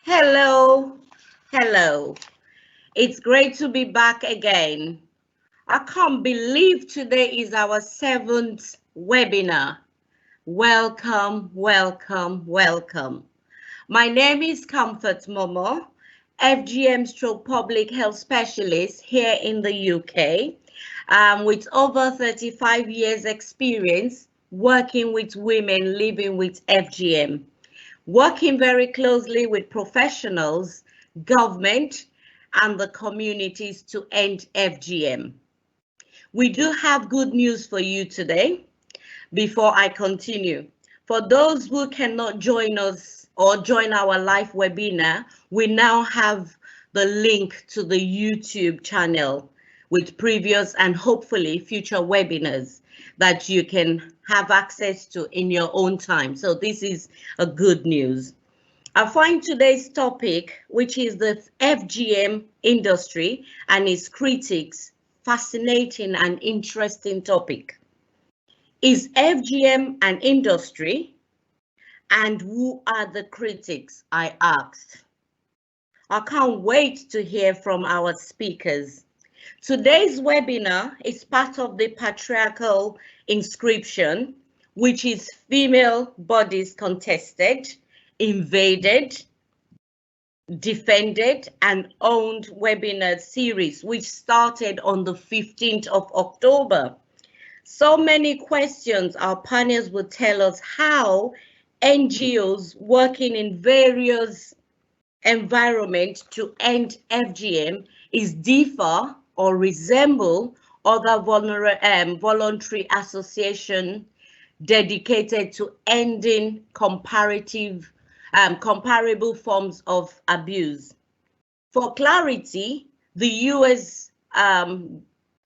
Hello, hello. It's great to be back again. I can't believe today is our 7th webinar. Welcome, welcome, welcome. My name is Comfort Momo, FGM stroke public health specialist here in the UK, with over 35 years experience working with women living with FGM. Working very closely with professionals, government, and the communities to end FGM. We do have good news for you today before I continue. For those who cannot join us or join our live webinar, we now have the link to the YouTube channel with previous and hopefully future webinars that you can have access to in your own time. So this is a good news. I find today's topic, which is the FGM industry and its critics, fascinating and interesting topic. Is FGM an industry? And who are the critics? I asked. I can't wait to hear from our speakers. Today's webinar is part of the Patriarchal Inscription, which is female bodies contested, invaded, defended, and owned webinar series, which started on the 15th of October. So many questions. Our panelists will tell us how NGOs working in various environments to end FGM is differ or resemble other voluntary association dedicated to ending comparable forms of abuse. For clarity, the US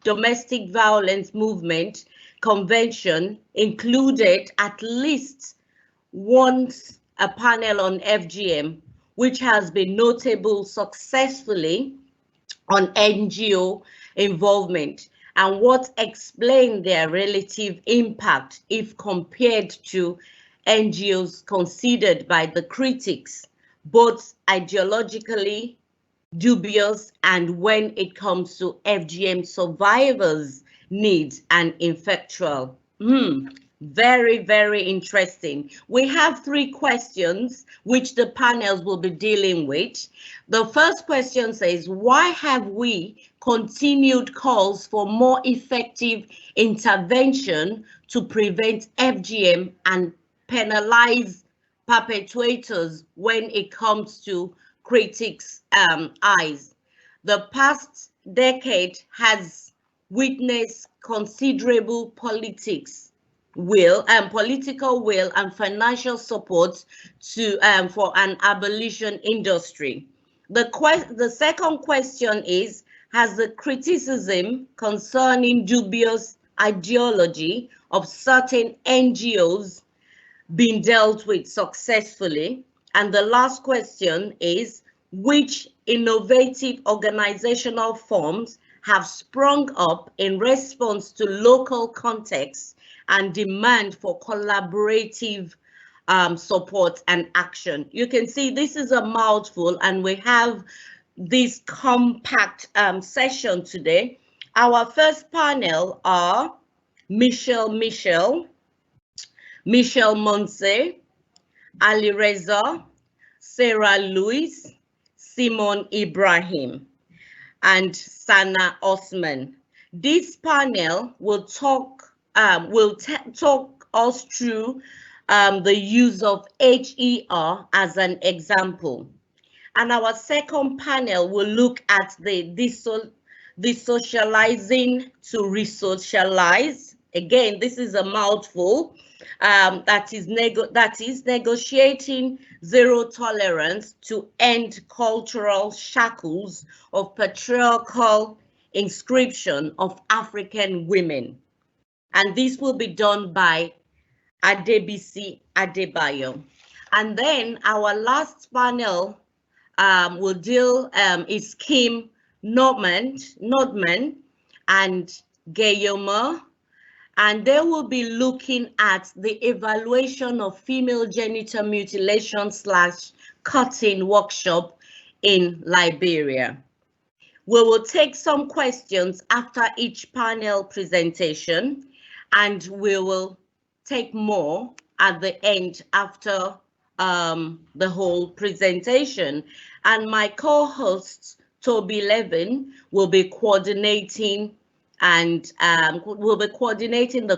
Domestic Violence Movement Convention included at least once a panel on FGM, which has been notable successfully on NGO involvement and what explained their relative impact if compared to NGOs considered by the critics, both ideologically dubious and when it comes to FGM survivors' needs and effectual. Very, very interesting. We have 3 questions which the panels will be dealing with. The first question says, why have we continued calls for more effective intervention to prevent FGM and penalize perpetrators when it comes to critics' eyes? The past decade has witnessed considerable political will and financial support to for an abolition industry. The second question is, has the criticism concerning dubious ideology of certain NGOs been dealt with successfully? And the last question is, which innovative organizational forms have sprung up in response to local contexts and demand for collaborative support and action? You can see this is a mouthful, and we have this compact session today. Our first panel are Michelle Monse, Alireza, Sarah Lewis, Simone Ibrahim, and Sana Osman. This panel will talk us through the use of HER as an example. And our second panel will look at the de-socializing to re-socialise. Again, this is a mouthful. That is negotiating zero tolerance to end cultural shackles of patriarchal inscription of African women. And this will be done by Adebisi Adebayo. And then our last panel will deal is Kim Nordman and Guillaume and they will be looking at the evaluation of female genital mutilation / cutting workshop in Liberia. We will take some questions after each panel presentation, and we will take more at the end after the whole presentation. And my co-host, Toby Levin, will be coordinating the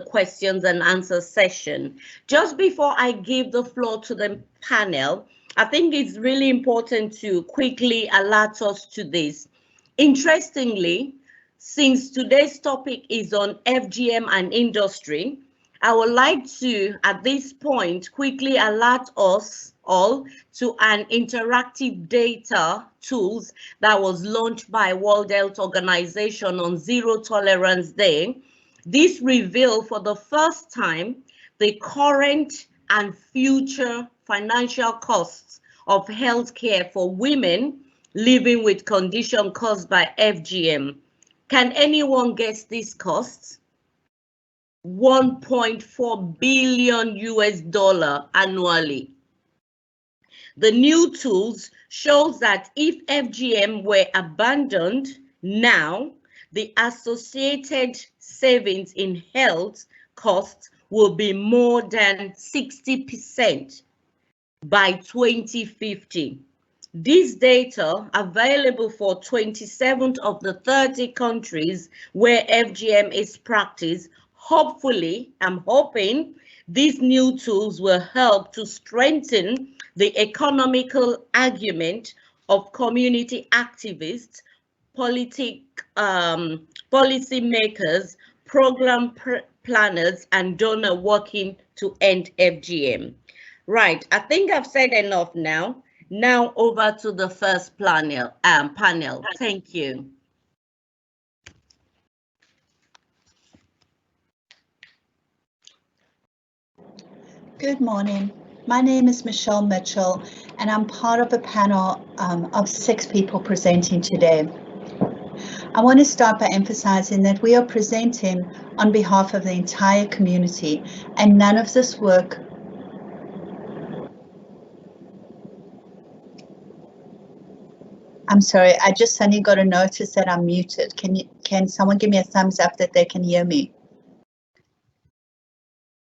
questions and answer session. Just before I give the floor to the panel, I think it's really important to quickly alert us to this. Interestingly, since today's topic is on FGM and industry, I would like to, at this point, quickly alert us all to an interactive data tools that was launched by World Health Organization on Zero Tolerance Day. This revealed for the first time the current and future financial costs of healthcare for women living with condition caused by FGM. Can anyone guess these costs? $1.4 billion annually. The new tools shows that if FGM were abandoned now, the associated savings in health costs will be more than 60% by 2050. This data available for 27 of the 30 countries where FGM is practiced. Hopefully, I'm hoping these new tools will help to strengthen the economical argument of community activists, policymakers, program planners, and donors working to end FGM. Right, I think I've said enough now. Now over to the first panel. Thank you. Good morning. My name is Michelle Mitchell, and I'm part of a panel of 6 people presenting today. I want to start by emphasizing that we are presenting on behalf of the entire community, and none of this work I'm sorry, I just suddenly got a notice that I'm muted. Can someone give me a thumbs up that they can hear me?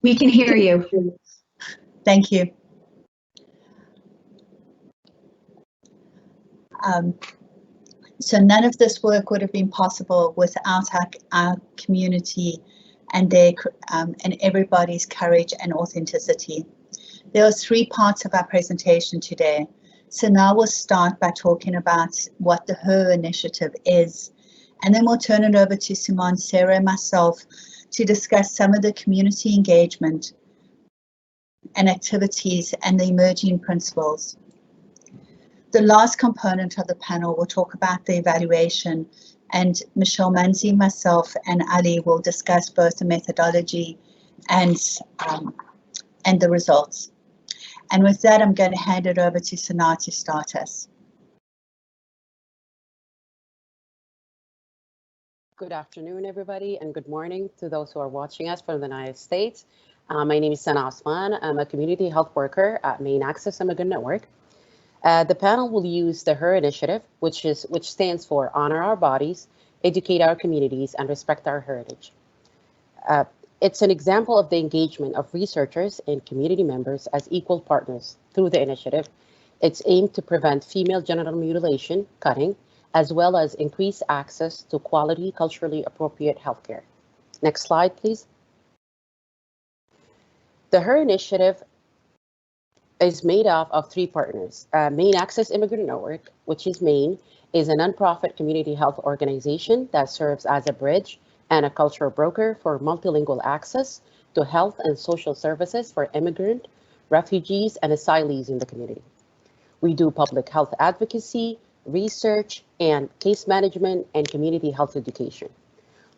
We can hear you. Thank you. So none of this work would have been possible without our community and and everybody's courage and authenticity. There are 3 parts of our presentation today. So now we'll start by talking about what the HER initiative is, and then we'll turn it over to Simane, Sarah, and myself to discuss some of the community engagement and activities and the emerging principles. The last component of the panel will talk about the evaluation, and Michelle Manzi, myself, and Ali will discuss both the methodology and the results. And with that, I'm going to hand it over to Sana to start us. Good afternoon, everybody, and good morning to those who are watching us from the United States. My name is Sana Osman. I'm a community health worker at Maine Access Immigrant Network. The panel will use the HER initiative, which stands for Honor Our Bodies, Educate Our Communities, and Respect Our Heritage. It's an example of the engagement of researchers and community members as equal partners through the initiative. It's aimed to prevent female genital mutilation, cutting, as well as increase access to quality, culturally appropriate healthcare. Next slide, please. The HER initiative is made up of 3 partners. Maine Access Immigrant Network, which is Maine, is a nonprofit community health organization that serves as a bridge and a cultural broker for multilingual access to health and social services for immigrant, refugees, and asylees in the community. We do public health advocacy, research, and case management and community health education.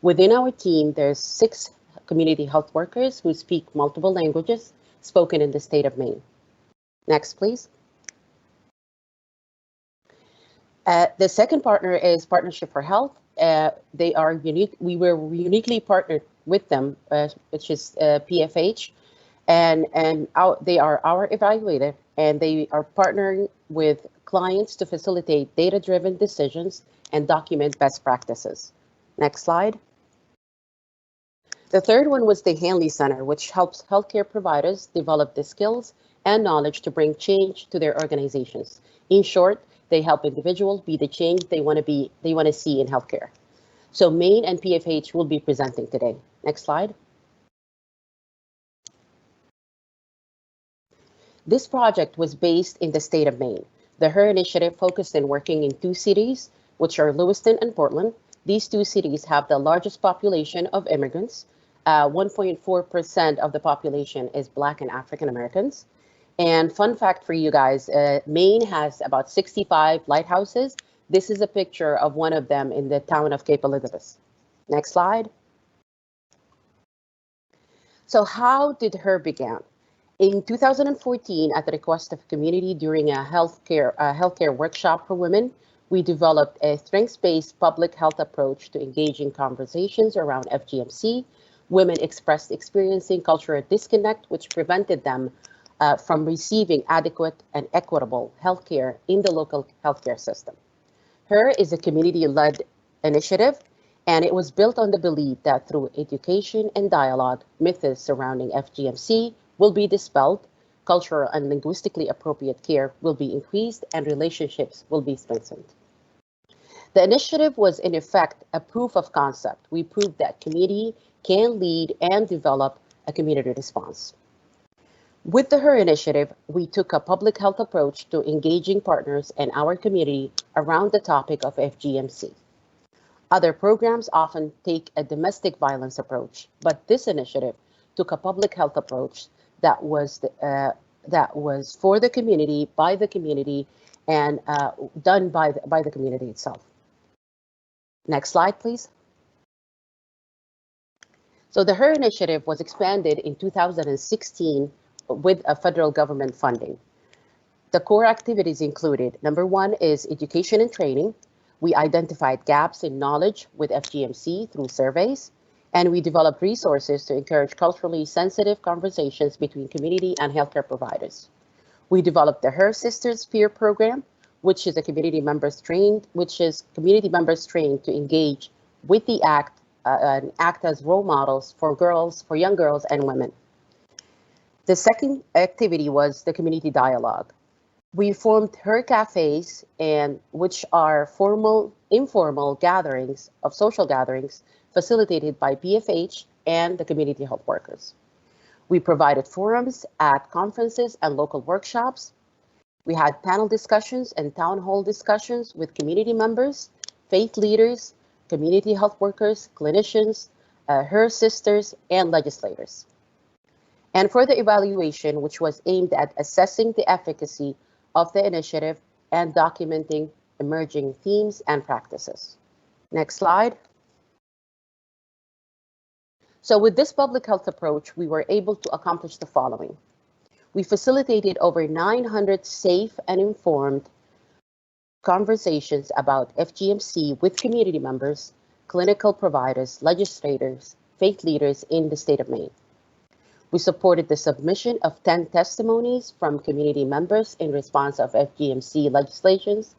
Within our team, there's 6 community health workers who speak multiple languages spoken in the state of Maine. Next, please. The second partner is Partnership for Health. They are unique. We were uniquely partnered with them, which is PFH, and they are our evaluator, and they are partnering with clients to facilitate data-driven decisions and document best practices. Next slide. The third one was the Hanley Center, which helps healthcare providers develop the skills and knowledge to bring change to their organizations. In short, they help individuals be the change they want to see in healthcare. So Maine and PFH will be presenting today. Next slide. This project was based in the state of Maine. The HER initiative focused on working in 2 cities, which are Lewiston and Portland. These 2 cities have the largest population of immigrants. 1.4% of the population is Black and African Americans. And fun fact for you guys, Maine has about 65 lighthouses. This is a picture of one of them in the town of Cape Elizabeth. Next slide. So how did HER begin? In 2014, at the request of community during a healthcare workshop for women, we developed a strengths-based public health approach to engaging conversations around FGMC. Women expressed experiencing cultural disconnect, which prevented them from receiving adequate and equitable healthcare in the local healthcare system. HER is a community-led initiative, and it was built on the belief that through education and dialogue, myths surrounding FGMC will be dispelled, cultural and linguistically appropriate care will be increased, and relationships will be strengthened. The initiative was in effect a proof of concept. We proved that community can lead and develop a community response. With the HER initiative, we took a public health approach to engaging partners in our community around the topic of FGMC. Other programs often take a domestic violence approach, but this initiative took a public health approach that was for the community, by the community, and done by the community itself. Next slide, please. So the HER initiative was expanded in 2016 with a federal government funding. The core activities included, number 1 is education and training. We identified gaps in knowledge with FGMC through surveys, and we developed resources to encourage culturally sensitive conversations between community and healthcare providers. We developed the HER Sisters Peer Program, which is community members trained to engage with the act and act as role models for young girls and women. The second activity was the community dialogue. We formed HER cafes, which are formal, informal gatherings of social gatherings facilitated by PFH and the community health workers. We provided forums at conferences and local workshops. We had panel discussions and town hall discussions with community members, faith leaders, community health workers, clinicians, HER sisters, and legislators. And for the evaluation, which was aimed at assessing the efficacy of the initiative and documenting emerging themes and practices. Next slide. So with this public health approach, we were able to accomplish the following. We facilitated over 900 safe and informed conversations about FGMC with community members, clinical providers, legislators, faith leaders in the state of Maine. We supported the submission of 10 testimonies from community members in response of FGMC legislations,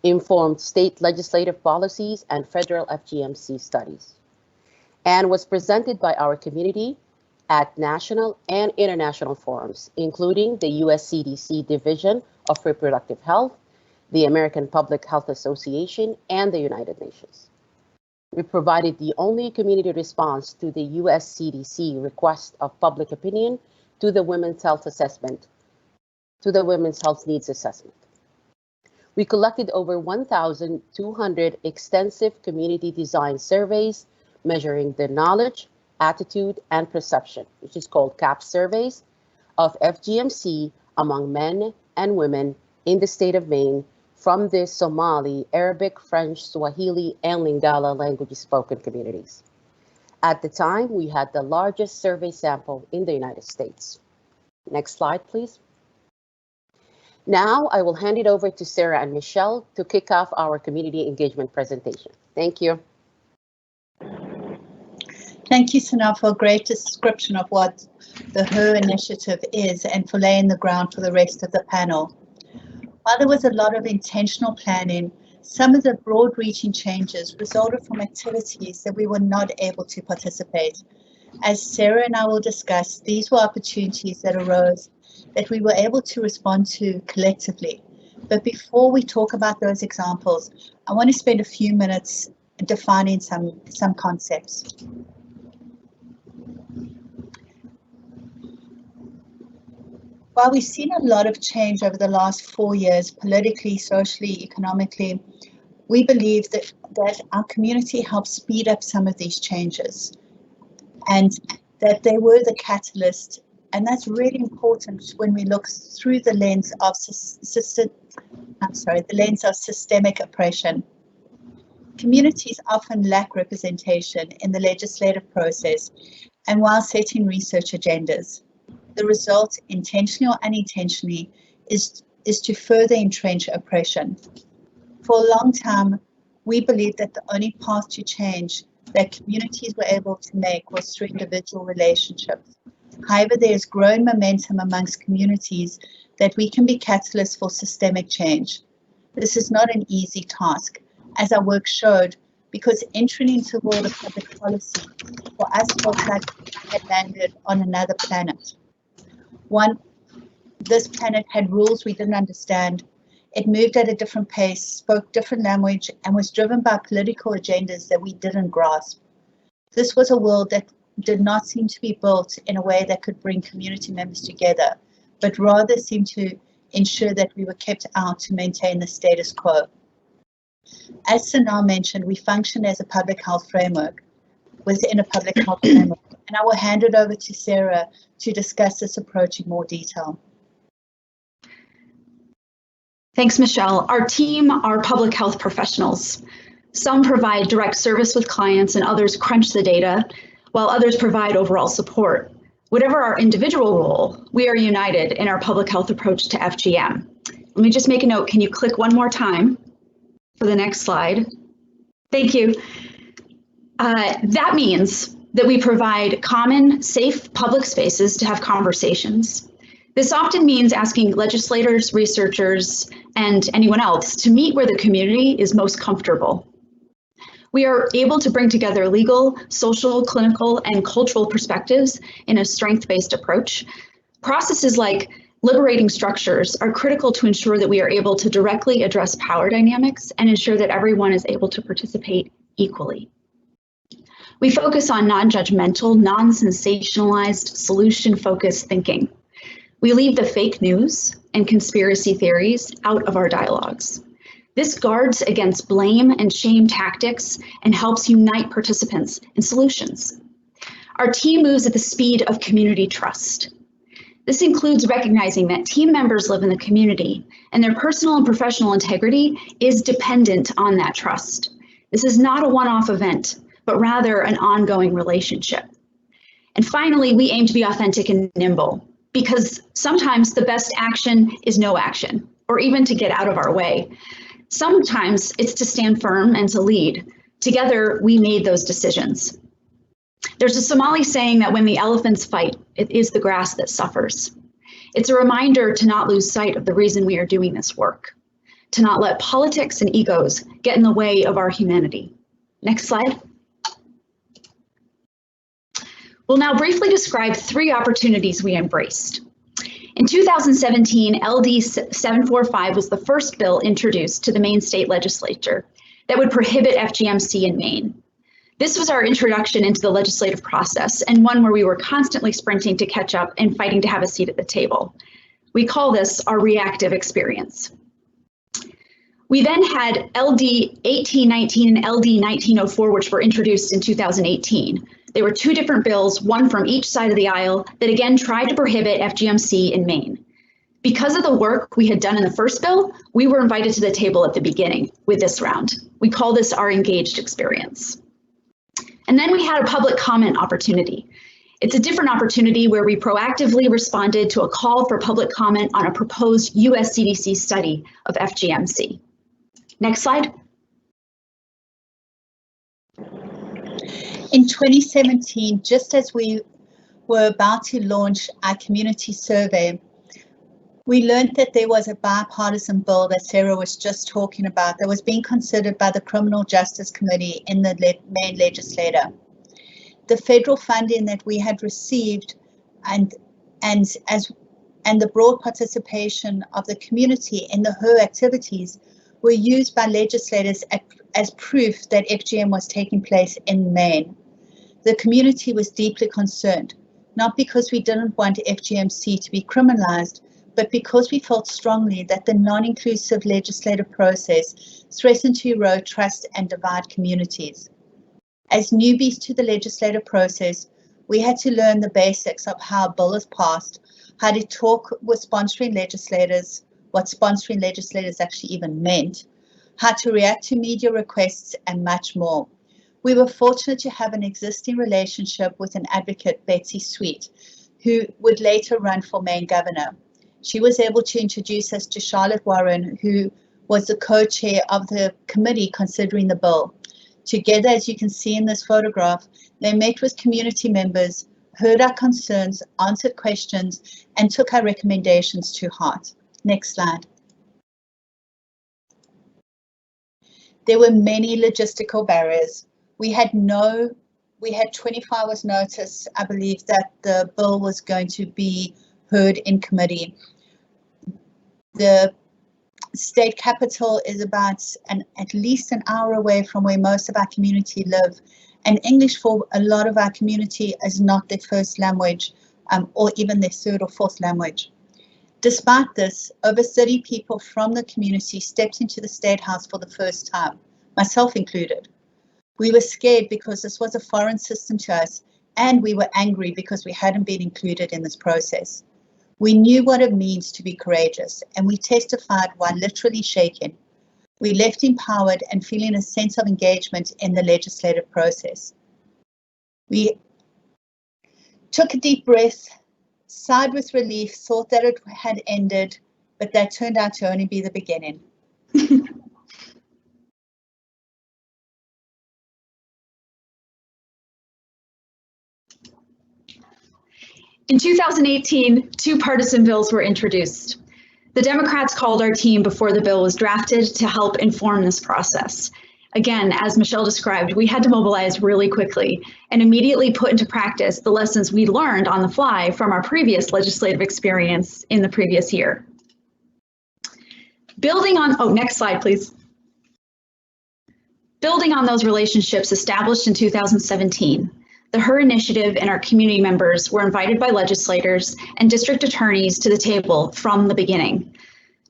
informed state legislative policies and federal FGMC studies, and was presented by our community at national and international forums, including the US CDC Division of Reproductive Health, the American Public Health Association, and the United Nations. We provided the only community response to the US CDC request of public opinion to the Women's Health Assessment, to the Women's Health Needs Assessment. We collected over 1,200 extensive community design surveys measuring the knowledge, attitude, and perception, which is called CAP surveys, of FGMC among men and women in the state of Maine from the Somali, Arabic, French, Swahili, and Lingala language spoken communities. At the time, we had the largest survey sample in the United States. Next slide, please. Now I will hand it over to Sarah and Michelle to kick off our community engagement presentation. Thank you. Thank you, Sana, for a great description of what the HER initiative is and for laying the ground for the rest of the panel. While there was a lot of intentional planning, some of the broad-reaching changes resulted from activities that we were not able to participate. As Sarah and I will discuss, these were opportunities that arose that we were able to respond to collectively. But before we talk about those examples, I want to spend a few minutes defining some concepts. While we've seen a lot of change over the last 4 years, politically, socially, economically, we believe that our community helped speed up some of these changes and that they were the catalyst. And that's really important when we look through the lens of systemic oppression. Communities often lack representation in the legislative process and while setting research agendas. The result, intentionally or unintentionally, is to further entrench oppression. For a long time, we believed that the only path to change that communities were able to make was through individual relationships. However, there is growing momentum amongst communities that we can be catalysts for systemic change. This is not an easy task, as our work showed, because entering into the world of public policy for us felt like we had landed on another planet. This planet had rules we didn't understand. It moved at a different pace, spoke different language, and was driven by political agendas that we didn't grasp. This was a world that did not seem to be built in a way that could bring community members together, but rather seemed to ensure that we were kept out to maintain the status quo. As Sana mentioned, we function as a public health framework, within a public health framework, and I will hand it over to Sarah to discuss this approach in more detail. Thanks, Michelle. Our team are public health professionals. Some provide direct service with clients and others crunch the data, while others provide overall support. Whatever our individual role, we are united in our public health approach to FGM. Let me just make a note. Can you click one more time for the next slide? Thank you. That means that we provide common, safe public spaces to have conversations. This often means asking legislators, researchers, and anyone else to meet where the community is most comfortable. We are able to bring together legal, social, clinical, and cultural perspectives in a strength-based approach. Processes like liberating structures are critical to ensure that we are able to directly address power dynamics and ensure that everyone is able to participate equally. We focus on non-judgmental, non-sensationalized, solution-focused thinking. We leave the fake news and conspiracy theories out of our dialogues. This guards against blame and shame tactics and helps unite participants in solutions. Our team moves at the speed of community trust. This includes recognizing that team members live in the community and their personal and professional integrity is dependent on that trust. This is not a one-off event, but rather an ongoing relationship. And finally, we aim to be authentic and nimble, because sometimes the best action is no action, or even to get out of our way. Sometimes it's to stand firm and to lead. Together, we made those decisions. There's a Somali saying that when the elephants fight, it is the grass that suffers. It's a reminder to not lose sight of the reason we are doing this work, to not let politics and egos get in the way of our humanity. Next slide. We'll now briefly describe 3 opportunities we embraced. In 2017, LD 745 was the first bill introduced to the Maine state legislature that would prohibit FGMC in Maine. This was our introduction into the legislative process and one where we were constantly sprinting to catch up and fighting to have a seat at the table. We call this our reactive experience. We then had LD 1819 and LD 1904, which were introduced in 2018. There were 2 different bills, one from each side of the aisle, that again tried to prohibit FGMC in Maine. Because of the work we had done in the first bill, we were invited to the table at the beginning with this round. We call this our engaged experience. And then we had a public comment opportunity. It's a different opportunity where we proactively responded to a call for public comment on a proposed US CDC study of FGMC. Next slide. In 2017, just as we were about to launch our community survey, we learned that there was a bipartisan bill that Sarah was just talking about that was being considered by the Criminal Justice Committee in the Maine legislature. The federal funding that we had received and the broad participation of the community in the HER activities were used by legislators as proof that FGM was taking place in Maine. The community was deeply concerned, not because we didn't want FGMC to be criminalized, but because we felt strongly that the non-inclusive legislative process threatened to erode trust and divide communities. As newbies to the legislative process, we had to learn the basics of how a bill is passed, how to talk with sponsoring legislators, what sponsoring legislators actually even meant, how to react to media requests, and much more. We were fortunate to have an existing relationship with an advocate, Betsy Sweet, who would later run for Maine governor. She was able to introduce us to Charlotte Warren, who was the co-chair of the committee considering the bill. Together, as you can see in this photograph, they met with community members, heard our concerns, answered questions, and took our recommendations to heart. Next slide. There were many logistical barriers. We had 24 hours notice, I believe, that the bill was going to be heard in committee. The state capital is about at least an hour away from where most of our community live, and English for a lot of our community is not their first language, or even their third or fourth language. Despite this, over 30 people from the community stepped into the State House for the first time, myself included. We were scared because this was a foreign system to us, and we were angry because we hadn't been included in this process. We knew what it means to be courageous, and we testified while literally shaken. We left empowered and feeling a sense of engagement in the legislative process. We took a deep breath, sighed with relief, thought that it had ended, but that turned out to only be the beginning. In 2018, two partisan bills were introduced. The Democrats called our team before the bill was drafted to help inform this process. Again, as Michelle described, we had to mobilize really quickly and immediately put into practice the lessons we learned on the fly from our previous legislative experience in the previous year. Building on, next slide, please. Building on those relationships established in 2017, the HER initiative and our community members were invited by legislators and district attorneys to the table from the beginning.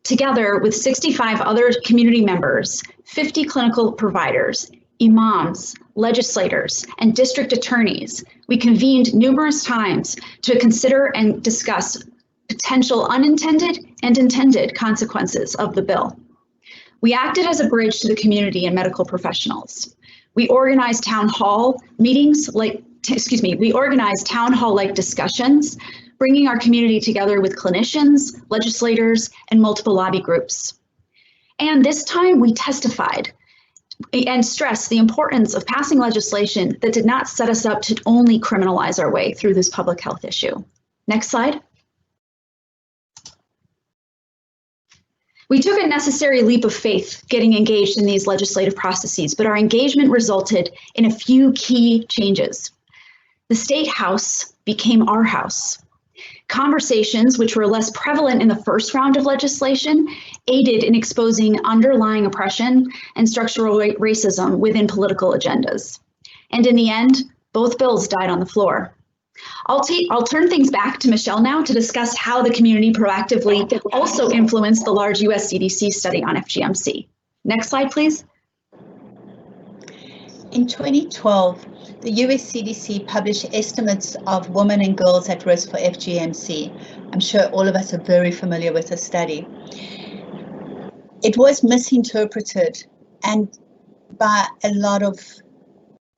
Together with 65 other community members, 50 clinical providers, imams, legislators, and district attorneys, we convened numerous times to consider and discuss potential unintended and intended consequences of the bill. We acted as a bridge to the community and medical professionals. We organized town hall meetings we organized town hall-like discussions, bringing our community together with clinicians, legislators, and multiple lobby groups. And this time we testified and stressed the importance of passing legislation that did not set us up to only criminalize our way through this public health issue. Next slide. We took a necessary leap of faith getting engaged in these legislative processes, but our engagement resulted in a few key changes. The State House became our house. Conversations, which were less prevalent in the first round of legislation, aided in exposing underlying oppression and structural racism within political agendas. And in the end, both bills died on the floor. I'll turn things back to Michelle now to discuss how the community proactively also influenced the large US CDC study on FGMC. Next slide, please. In 2012, the US CDC published estimates of women and girls at risk for FGMC. I'm sure all of us are very familiar with the study. It was misinterpreted and by a lot of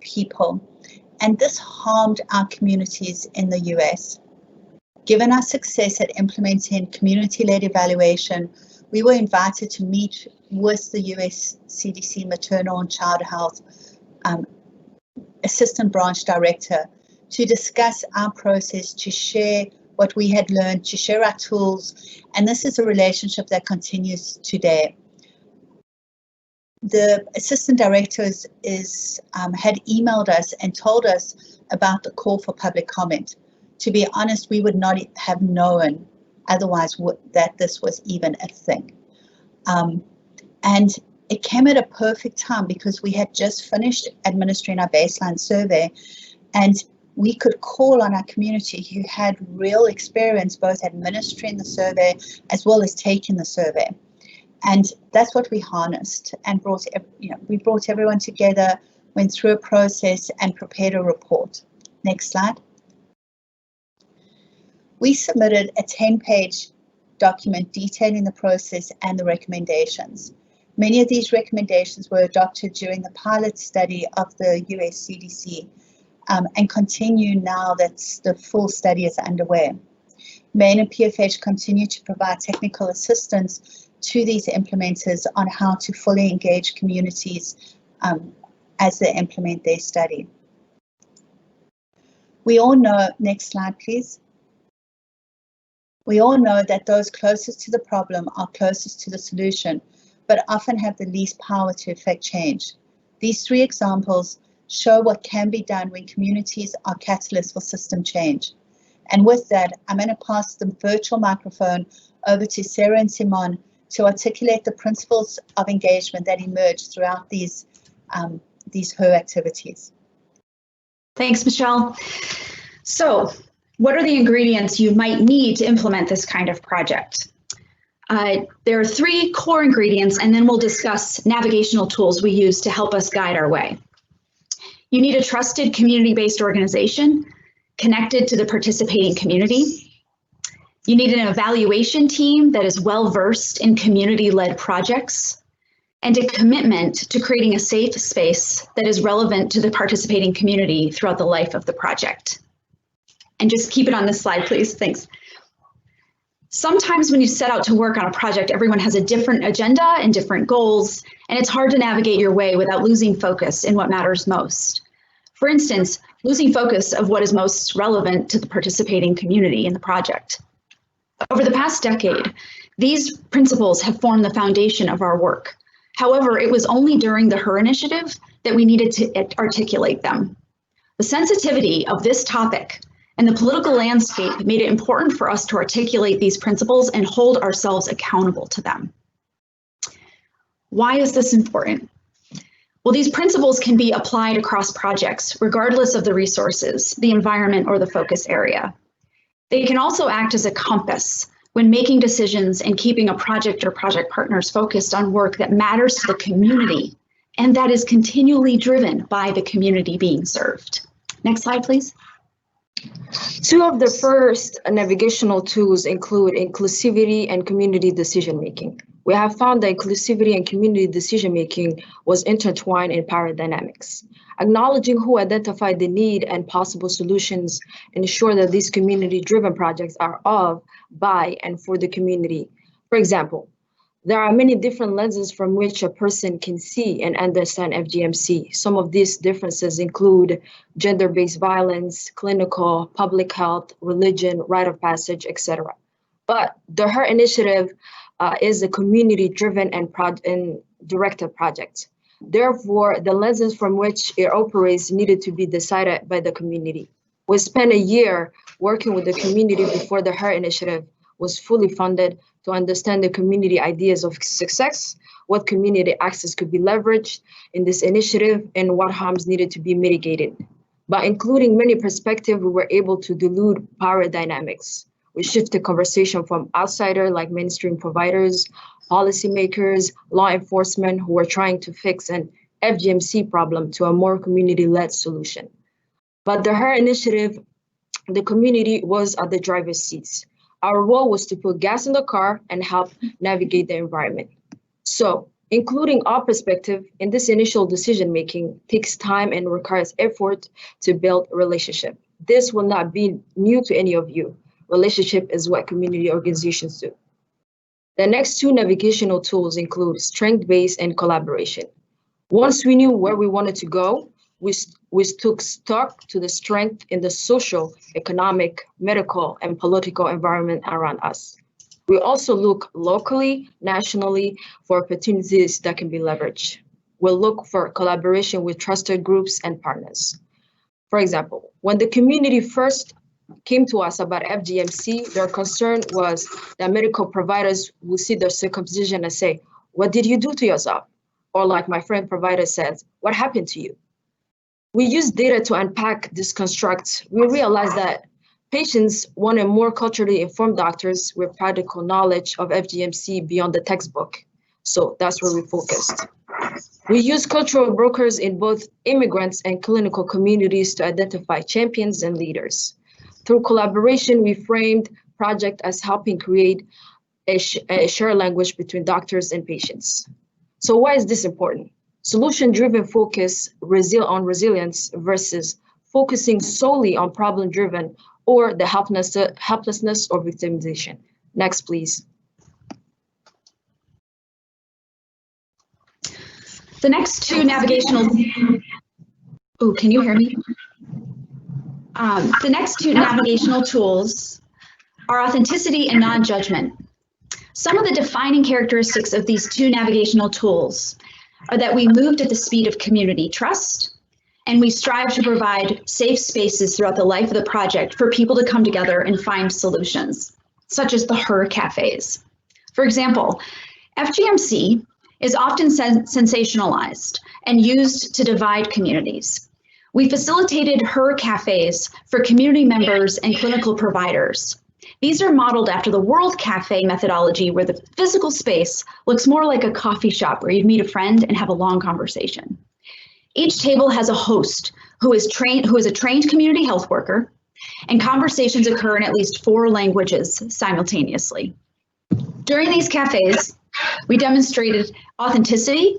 people, and this harmed our communities in the US. Given our success at implementing community-led evaluation, we were invited to meet with the US CDC maternal and child health assistant branch director, to discuss our process, to share what we had learned, to share our tools, and this is a relationship that continues today. The assistant director had emailed us and told us about the call for public comment. To be honest, we would not have known otherwise that this was even a thing. And it came at a perfect time because we had just finished administering our baseline survey, and we could call on our community who had real experience both administering the survey as well as taking the survey. And that's what we harnessed and we brought everyone together, went through a process and prepared a report. Next slide. We submitted a 10-page document detailing the process and the recommendations. Many of these recommendations were adopted during the pilot study of the US CDC and continue now that the full study is underway. Maine and PFH continue to provide technical assistance to these implementers on how to fully engage communities as they implement their study. We all know, next slide please. We all know that those closest to the problem are closest to the solution, but often have the least power to effect change. These three examples show what can be done when communities are catalysts for system change. And with that, I'm going to pass the virtual microphone over to Sarah and Simane to articulate the principles of engagement that emerge throughout these HER activities. Thanks, Michelle. So, what are the ingredients you might need to implement this kind of project? There are three core ingredients, and then we'll discuss navigational tools we use to help us guide our way. You need a trusted community-based organization connected to the participating community. You need an evaluation team that is well-versed in community-led projects, and a commitment to creating a safe space that is relevant to the participating community throughout the life of the project. And just keep it on this slide, please. Thanks. Sometimes when you set out to work on a project, everyone has a different agenda and different goals, and it's hard to navigate your way without losing focus in what matters most. For instance, losing focus of what is most relevant to the participating community in the project. Over the past decade, these principles have formed the foundation of our work. However, it was only during the HER initiative that we needed to articulate them. The sensitivity of this topic and the political landscape made it important for us to articulate these principles and hold ourselves accountable to them. Why is this important? Well, these principles can be applied across projects, regardless of the resources, the environment, or the focus area. They can also act as a compass when making decisions and keeping a project or project partners focused on work that matters to the community and that is continually driven by the community being served. Next slide, please. Two of the first navigational tools include inclusivity and community decision-making. We have found that inclusivity and community decision-making was intertwined in power dynamics. Acknowledging who identified the need and possible solutions ensure that these community-driven projects are of, by, and for the community. For example, there are many different lenses from which a person can see and understand FGMC. Some of these differences include gender-based violence, clinical, public health, religion, rite of passage, etc. But the HER initiative is a community-driven and directed project. Therefore, the lenses from which it operates needed to be decided by the community. We spent a year working with the community before the HER initiative was fully funded to understand the community ideas of success, what community access could be leveraged in this initiative, and what harms needed to be mitigated. By including many perspectives, we were able to dilute power dynamics. We shifted conversation from outsiders like mainstream providers, policymakers, law enforcement who were trying to fix an FGMC problem to a more community-led solution. But the HER initiative, the community was at the driver's seats. Our role was to put gas in the car and help navigate the environment. So, including our perspective in this initial decision-making takes time and requires effort to build a relationship. This will not be new to any of you. Relationship is what community organizations do. The next two navigational tools include strength-based and collaboration. Once we knew where we wanted to go, we took stock to the strength in the social, economic, medical, and political environment around us. We also look locally, nationally for opportunities that can be leveraged. We'll look for collaboration with trusted groups and partners. For example, when the community first came to us about FGMC, their concern was that medical providers will see their circumcision and say, "What did you do to yourself?" Or like my friend provider says, "What happened to you?" We used data to unpack this construct. We realized that patients wanted more culturally informed doctors with practical knowledge of FGMC beyond the textbook. So that's where we focused. We use cultural brokers in both immigrants and clinical communities to identify champions and leaders. Through collaboration, we framed project as helping create a shared language between doctors and patients. So why is this important? Solution-driven focus on resilience versus focusing solely on problem-driven or the helplessness or victimization. Next, please. The next two navigational, oh, can you hear me? The next two navigational tools are authenticity and non-judgment. Some of the defining characteristics of these two navigational tools are that we moved at the speed of community trust, and we strive to provide safe spaces throughout the life of the project for people to come together and find solutions, such as the Her Cafes. For example, FGMC is often sensationalized and used to divide communities. We facilitated Her Cafes for community members and clinical providers. These are modeled after the World Cafe methodology, where the physical space looks more like a coffee shop where you'd meet a friend and have a long conversation. Each table has a host who is a trained community health worker, and conversations occur in at least 4 languages simultaneously. During these cafes, we demonstrated authenticity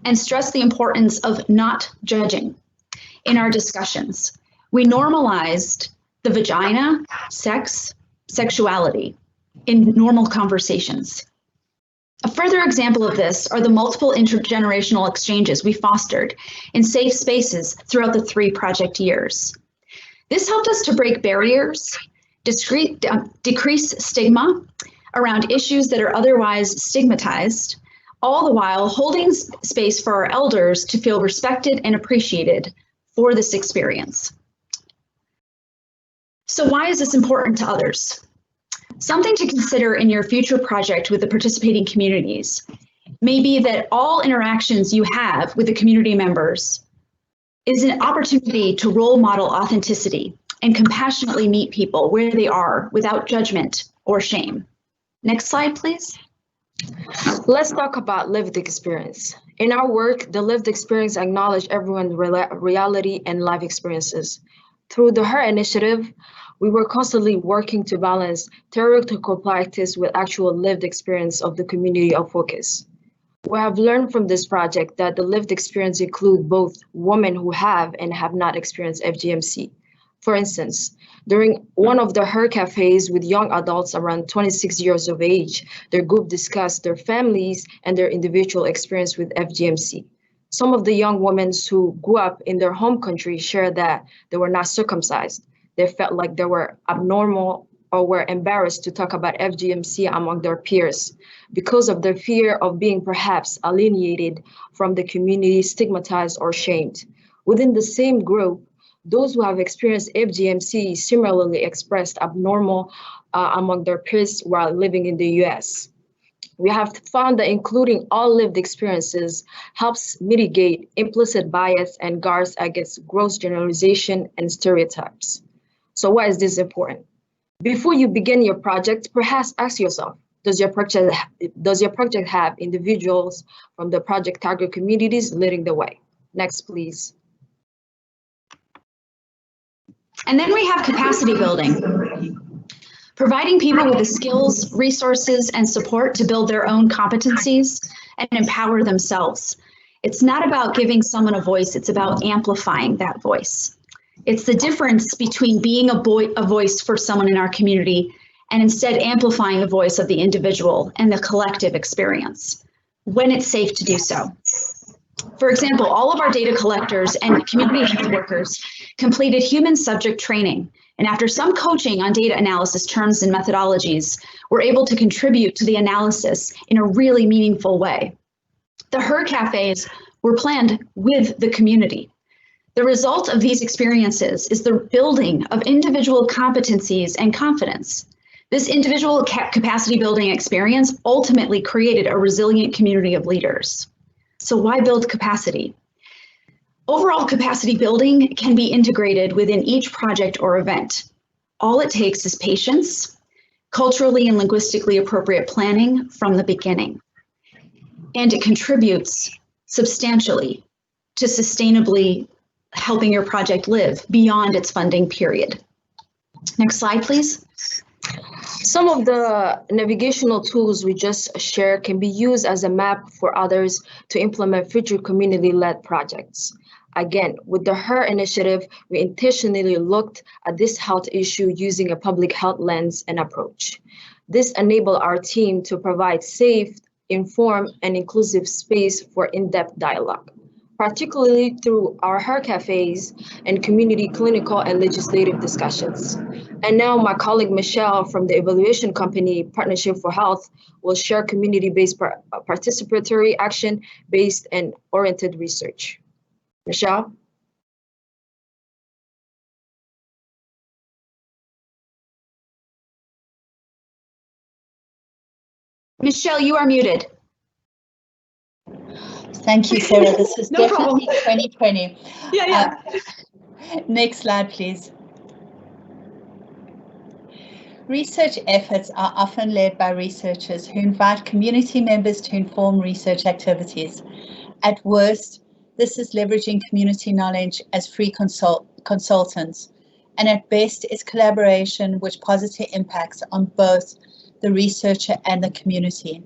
and stressed the importance of not judging. In our discussions, we normalized the vagina, sex, sexuality in normal conversations. A further example of this are the multiple intergenerational exchanges we fostered in safe spaces throughout the 3 project years. This helped us to break barriers, decrease stigma around issues that are otherwise stigmatized, all the while holding space for our elders to feel respected and appreciated for this experience. So why is this important to others? Something to consider in your future project with the participating communities may be that all interactions you have with the community members is an opportunity to role model authenticity and compassionately meet people where they are without judgment or shame. Next slide, please. Let's talk about lived experience. In our work, the lived experience acknowledges everyone's reality and life experiences. Through the Her Initiative, we were constantly working to balance theoretical practice with actual lived experience of the community of focus. We have learned from this project that the lived experience include both women who have and have not experienced FGMC. For instance, during one of the Her Cafes with young adults around 26 years of age, their group discussed their families and their individual experience with FGMC. Some of the young women who grew up in their home country shared that they were not circumcised. They felt like they were abnormal or were embarrassed to talk about FGMC among their peers because of their fear of being perhaps alienated from the community, stigmatized or shamed. Within the same group, those who have experienced FGMC similarly expressed abnormal among their peers while living in the US. We have found that including all lived experiences helps mitigate implicit bias and guards against gross generalization and stereotypes. So why is this important? Before you begin your project, perhaps ask yourself, does your project have individuals from the project target communities leading the way? Next, please. And then we have capacity building. Providing people with the skills, resources, and support to build their own competencies and empower themselves. It's not about giving someone a voice, it's about amplifying that voice. It's the difference between being a voice for someone in our community and instead amplifying the voice of the individual and the collective experience when it's safe to do so. For example, all of our data collectors and community health workers completed human subject training, and after some coaching on data analysis terms and methodologies, were able to contribute to the analysis in a really meaningful way. The Her Cafes were planned with the community. The result of these experiences is the building of individual competencies and confidence. This individual capacity building experience ultimately created a resilient community of leaders. So why build capacity? Overall capacity building can be integrated within each project or event. All it takes is patience, culturally and linguistically appropriate planning from the beginning. And it contributes substantially to sustainably helping your project live beyond its funding period. Next slide, please. Some of the navigational tools we just shared can be used as a map for others to implement future community-led projects. Again, with the HER initiative, we intentionally looked at this health issue using a public health lens and approach. This enabled our team to provide safe, informed, and inclusive space for in-depth dialogue, particularly through our HER cafes and community clinical and legislative discussions. And now my colleague Michelle from the evaluation company Partnership for Health will share community-based participatory action-based and oriented research. Michelle? Michelle, you are muted. Thank you, Sarah. This is No definitely problem. 2020. Yeah. Next slide, please. Research efforts are often led by researchers who invite community members to inform research activities. At worst, this is leveraging community knowledge as free consultants, and at best is collaboration which positively impacts on both the researcher and the community.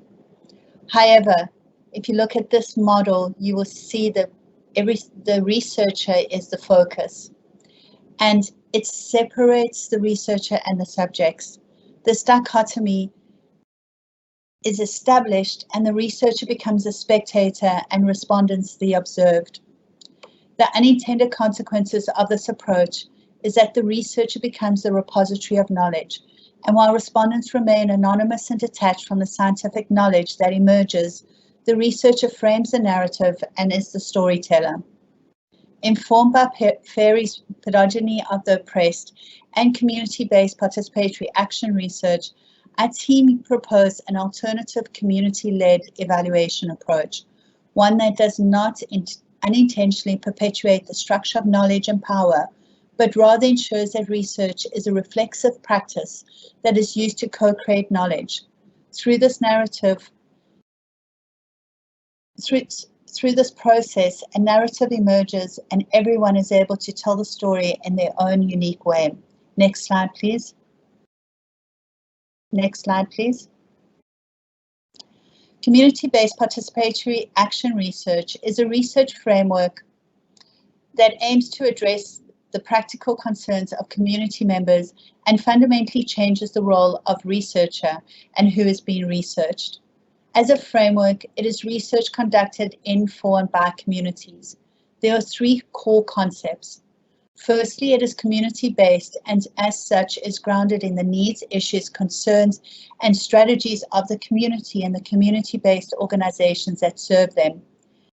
However, if you look at this model, you will see that the researcher is the focus, and it separates the researcher and the subjects. This dichotomy is established and the researcher becomes a spectator and respondents the observed. The unintended consequences of this approach is that the researcher becomes the repository of knowledge, and while respondents remain anonymous and detached from the scientific knowledge that emerges, the researcher frames the narrative and is the storyteller. Informed by Ferry's Pedogeny of the Oppressed and community-based participatory action research, our team proposed an alternative community-led evaluation approach, one that does not unintentionally perpetuate the structure of knowledge and power, but rather ensures that research is a reflexive practice that is used to co-create knowledge. Through this narrative, through this process, a narrative emerges and everyone is able to tell the story in their own unique way. Next slide, please. Next slide, please. Community-based participatory action research is a research framework that aims to address the practical concerns of community members and fundamentally changes the role of researcher and who is being researched. As a framework, it is research conducted in, for, and by communities. There are three core concepts. Firstly, it is community-based and as such is grounded in the needs, issues, concerns, and strategies of the community and the community-based organizations that serve them.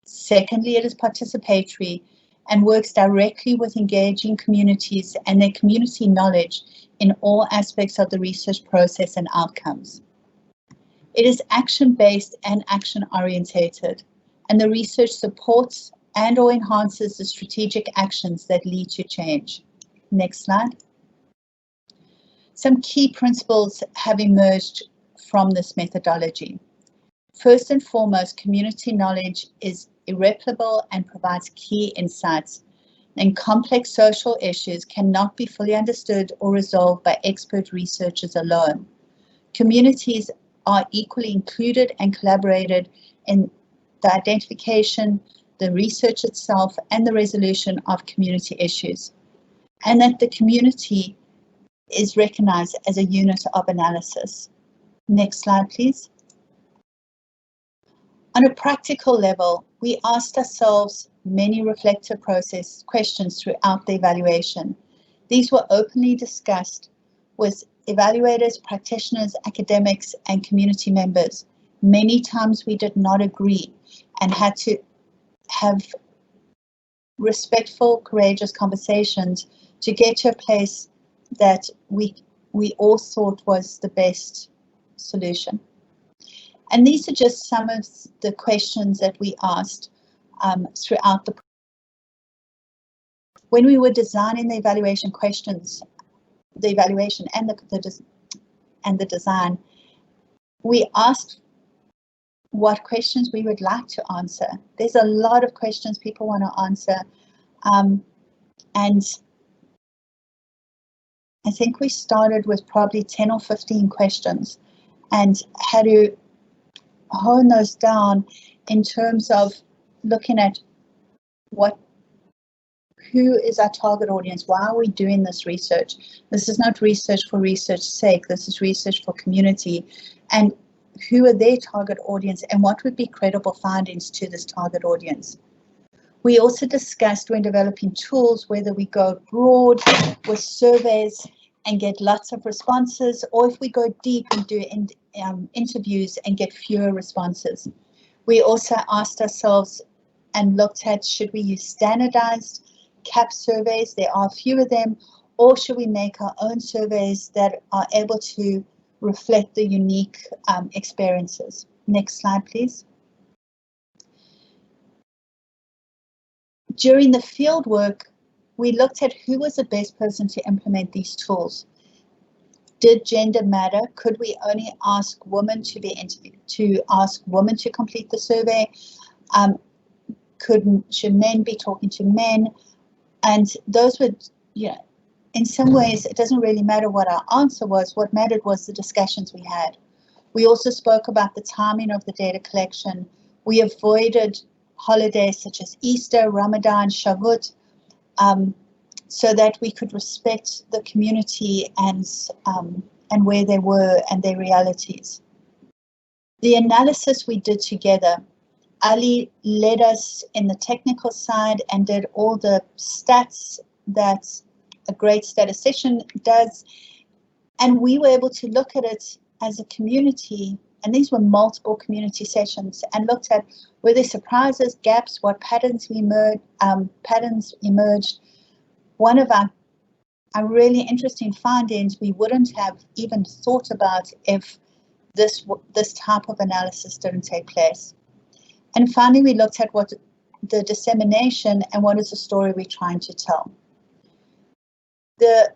Secondly, it is participatory and works directly with engaging communities and their community knowledge in all aspects of the research process and outcomes. It is action-based and action-orientated, and the research supports and/or enhances the strategic actions that lead to change. Next slide. Some key principles have emerged from this methodology. First and foremost, community knowledge is irreplaceable and provides key insights, and complex social issues cannot be fully understood or resolved by expert researchers alone. Communities are equally included and collaborated in the identification, the research itself, and the resolution of community issues, and that the community is recognized as a unit of analysis. Next slide, please. On a practical level, We asked ourselves many reflective process questions throughout the evaluation. These were openly discussed with evaluators, practitioners, academics, and community members. Many times we did not agree and had to have respectful, courageous conversations to get to a place that we all thought was the best solution. And these are just some of the questions that we asked throughout the. When we were designing the evaluation questions, the evaluation and the design, we asked what questions we would like to answer. There's a lot of questions people want to answer, and I think we started with probably 10 or 15 questions and had to hone those down in terms of looking at who is our target audience? Why are we doing this research? This is not research for research's sake. This is research for community. And who are their target audience and what would be credible findings to this target audience? We also discussed when developing tools whether we go broad with surveys and get lots of responses, or if we go deep and do interviews and get fewer responses. We also asked ourselves and looked at, should we use standardized CAP surveys? There are a few of them, or should we make our own surveys that are able to reflect the unique experiences? Next slide, please. During the field work, we looked at who was the best person to implement these tools. Did gender matter? Could we only ask women to be interviewed, to ask women to complete the survey? Should men be talking to men? And those would, in some ways, it doesn't really matter what our answer was. What mattered was the discussions we had. We also spoke about the timing of the data collection. We avoided holidays such as Easter, Ramadan, Shavuot, so that we could respect the community and where they were and their realities. The analysis we did together, Ali led us in the technical side and did all the stats that a great statistician does, and we were able to look at it as a community, and these were multiple community sessions, and looked at were there surprises, gaps, what patterns emerged. One of our really interesting findings we wouldn't have even thought about if this type of analysis didn't take place. And finally, we looked at what the dissemination and what is the story we're trying to tell. The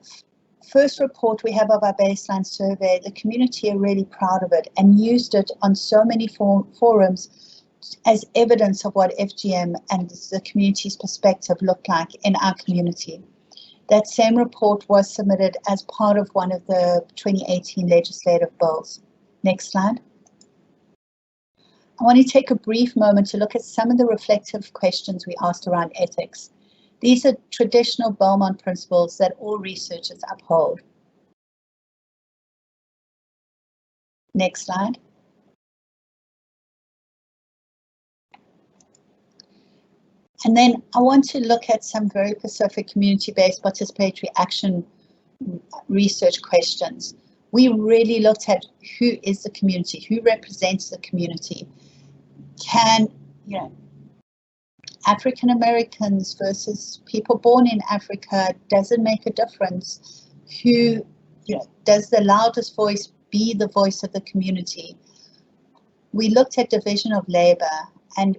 first report we have of our baseline survey, the community are really proud of it and used it on so many forums as evidence of what FGM and the community's perspective looked like in our community. That same report was submitted as part of one of the 2018 legislative bills. Next slide. I want to take a brief moment to look at some of the reflective questions we asked around ethics. These are traditional Belmont principles that all researchers uphold. Next slide. And then I want to look at some very specific community-based participatory action research questions. We really looked at who is the community, who represents the community. Can, African Americans versus people born in Africa, does it make a difference? Who, does the loudest voice be the voice of the community? We looked at division of labor, and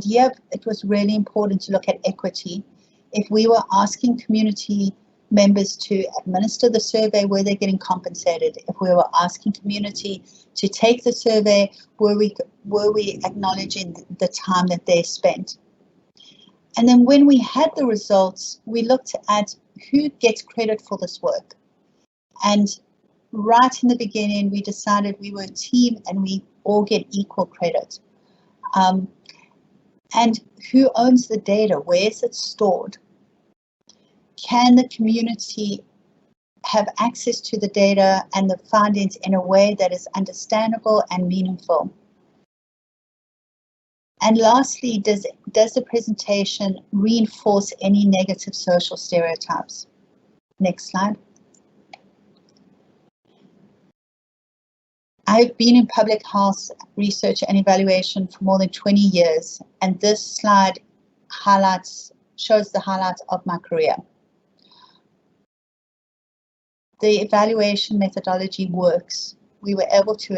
yeah, it was really important to look at equity. If we were asking community members to administer the survey, were they getting compensated? If we were asking community to take the survey, were we acknowledging the time that they spent? And then when we had the results, we looked at who gets credit for this work. And right in the beginning, we decided we were a team and we all get equal credit. And who owns the data? Where is it stored? Can the community have access to the data and the findings in a way that is understandable and meaningful? And lastly, does the presentation reinforce any negative social stereotypes? Next slide. I've been in public health research and evaluation for more than 20 years, and this slide shows the highlights of my career. The evaluation methodology works. We were able to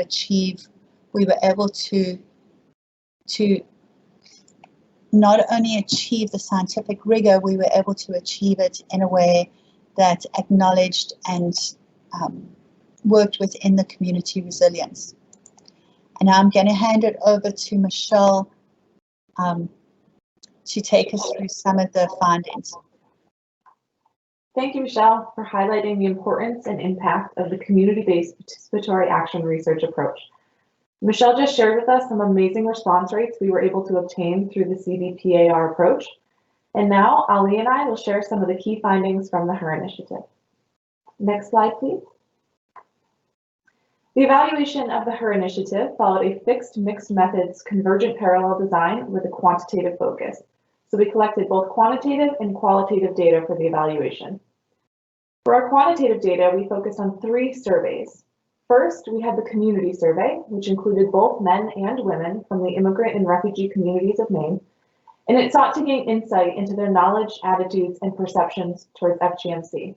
not only achieve the scientific rigor, we were able to achieve it in a way that acknowledged and worked within the community resilience. And now I'm going to hand it over to Michelle to take us through some of the findings. Thank you, Michelle, for highlighting the importance and impact of the community-based participatory action research approach. Michelle just shared with us some amazing response rates we were able to obtain through the CBPAR approach. And now Ali and I will share some of the key findings from the HER initiative. Next slide, please. The evaluation of the HER initiative followed a fixed mixed methods convergent parallel design with a quantitative focus. So we collected both quantitative and qualitative data for the evaluation. For our quantitative data, we focused on 3 surveys. First, we had the community survey, which included both men and women from the immigrant and refugee communities of Maine, and it sought to gain insight into their knowledge, attitudes, and perceptions towards FGMC.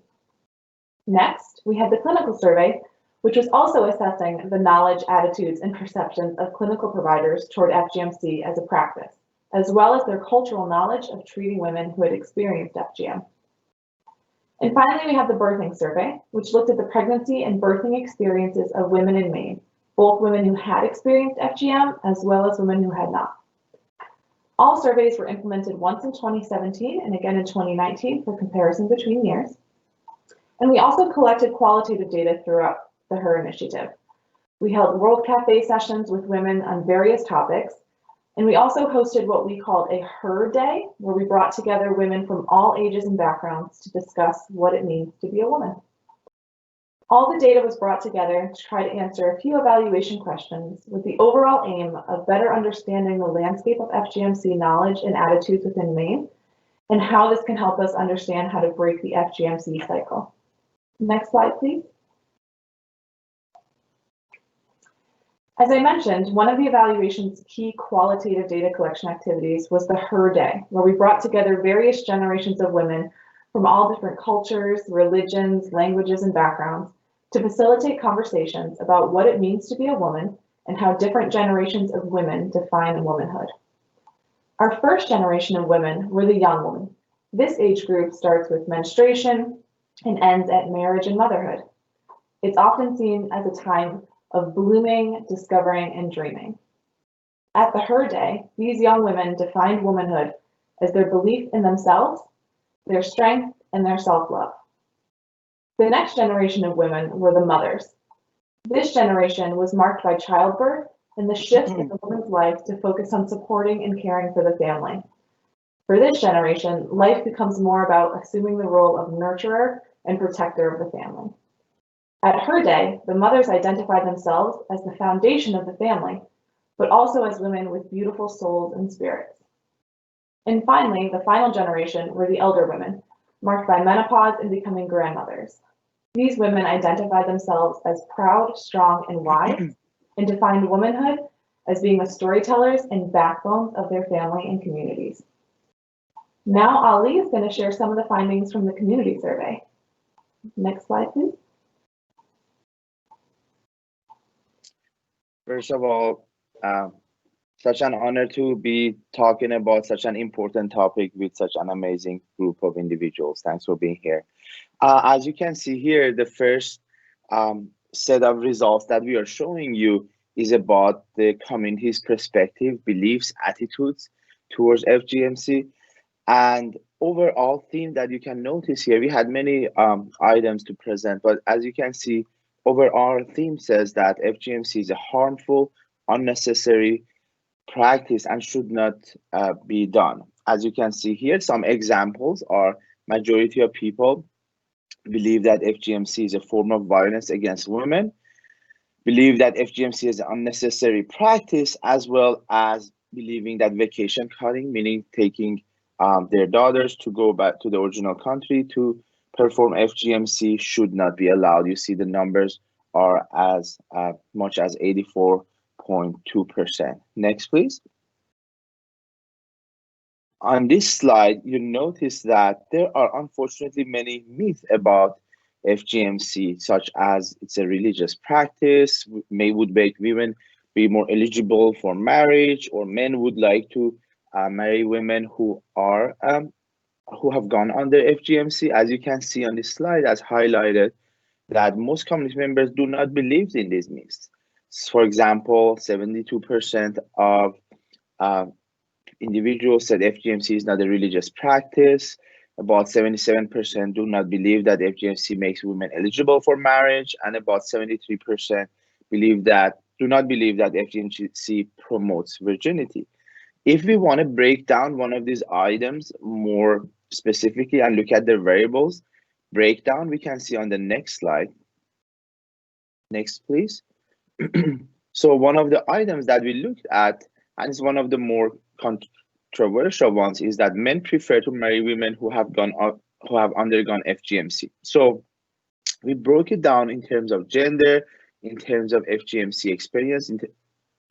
Next, we had the clinical survey, which was also assessing the knowledge, attitudes, and perceptions of clinical providers toward FGMC as a practice, as well as their cultural knowledge of treating women who had experienced FGM. And finally, we have the birthing survey, which looked at the pregnancy and birthing experiences of women in Maine, both women who had experienced FGM as well as women who had not. All surveys were implemented once in 2017 and again in 2019 for comparison between years. And we also collected qualitative data throughout the HER initiative. We held World Cafe sessions with women on various topics, and we also hosted what we called a HER Day, where we brought together women from all ages and backgrounds to discuss what it means to be a woman. All the data was brought together to try to answer a few evaluation questions with the overall aim of better understanding the landscape of FGMC knowledge and attitudes within Maine, and how this can help us understand how to break the FGMC cycle. Next slide, please. As I mentioned, one of the evaluation's key qualitative data collection activities was the HER Day, where we brought together various generations of women from all different cultures, religions, languages, and backgrounds to facilitate conversations about what it means to be a woman and how different generations of women define womanhood. Our first generation of women were the young women. This age group starts with menstruation and ends at marriage and motherhood. It's often seen as a time of blooming, discovering, and dreaming. At the HER Day, these young women defined womanhood as their belief in themselves, their strength, and their self-love. The next generation of women were the mothers. This generation was marked by childbirth and the shift in the woman's life to focus on supporting and caring for the family. For this generation, life becomes more about assuming the role of nurturer and protector of the family. At HER Day, the mothers identified themselves as the foundation of the family, but also as women with beautiful souls and spirits. And finally, the final generation were the elder women, marked by menopause and becoming grandmothers. These women identified themselves as proud, strong, and wise, and defined womanhood as being the storytellers and backbones of their family and communities. Now Ali is going to share some of the findings from the community survey. Next slide, please. First of all, such an honor to be talking about such an important topic with such an amazing group of individuals. Thanks for being here. As you can see here, the first set of results that we are showing you is about the community's perspective, beliefs, attitudes towards FGMC. And overall theme that you can notice here, we had many items to present, but as you can see, overall theme says that FGMC is a harmful, unnecessary practice and should not be done. As you can see here, some examples are majority of people believe that FGMC is a form of violence against women, believe that FGMC is an unnecessary practice, as well as believing that vacation cutting, meaning taking their daughters to go back to the original country to perform FGMC, should not be allowed. You see the numbers are as much as 84.2%. Next, please. On this slide, you notice that there are unfortunately many myths about FGMC, such as it's a religious practice, would make women be more eligible for marriage, or men would like to marry women who have gone under FGMC. As you can see on this slide, as highlighted, that most community members do not believe in these myths. For example, 72% of individuals said FGMC is not a religious practice. About 77% do not believe that FGMC makes women eligible for marriage, and about 73% do not believe that FGMC promotes virginity. If we want to break down one of these items more specifically and look at the variables breakdown, we can see on the next slide. Next, please. So one of the items that we looked at, and it's one of the more controversial ones, is that men prefer to marry women who have undergone FGMC. So we broke it down in terms of gender, in terms of FGMC experience,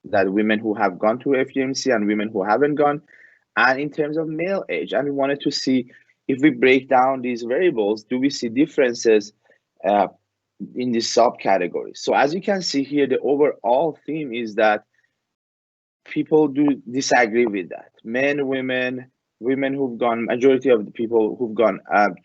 that women who have gone through FGMC and women who haven't gone, and in terms of male age. And we wanted to see, if we break down these variables, do we see differences in these subcategories? So as you can see here, the overall theme is that people do disagree with that. Men, women who've gone, majority of the people who've gone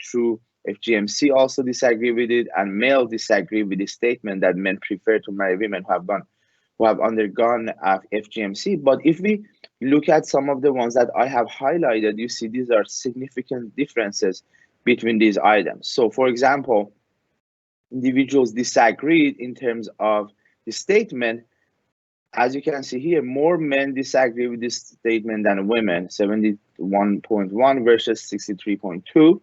through FGMC also disagree with it, and males disagree with the statement that men prefer to marry women who have undergone FGMC. But if we look at some of the ones that I have highlighted, you see these are significant differences between these items. So for example, individuals disagreed in terms of the statement. As you can see here, more men disagree with this statement than women, 71.1 versus 63.2.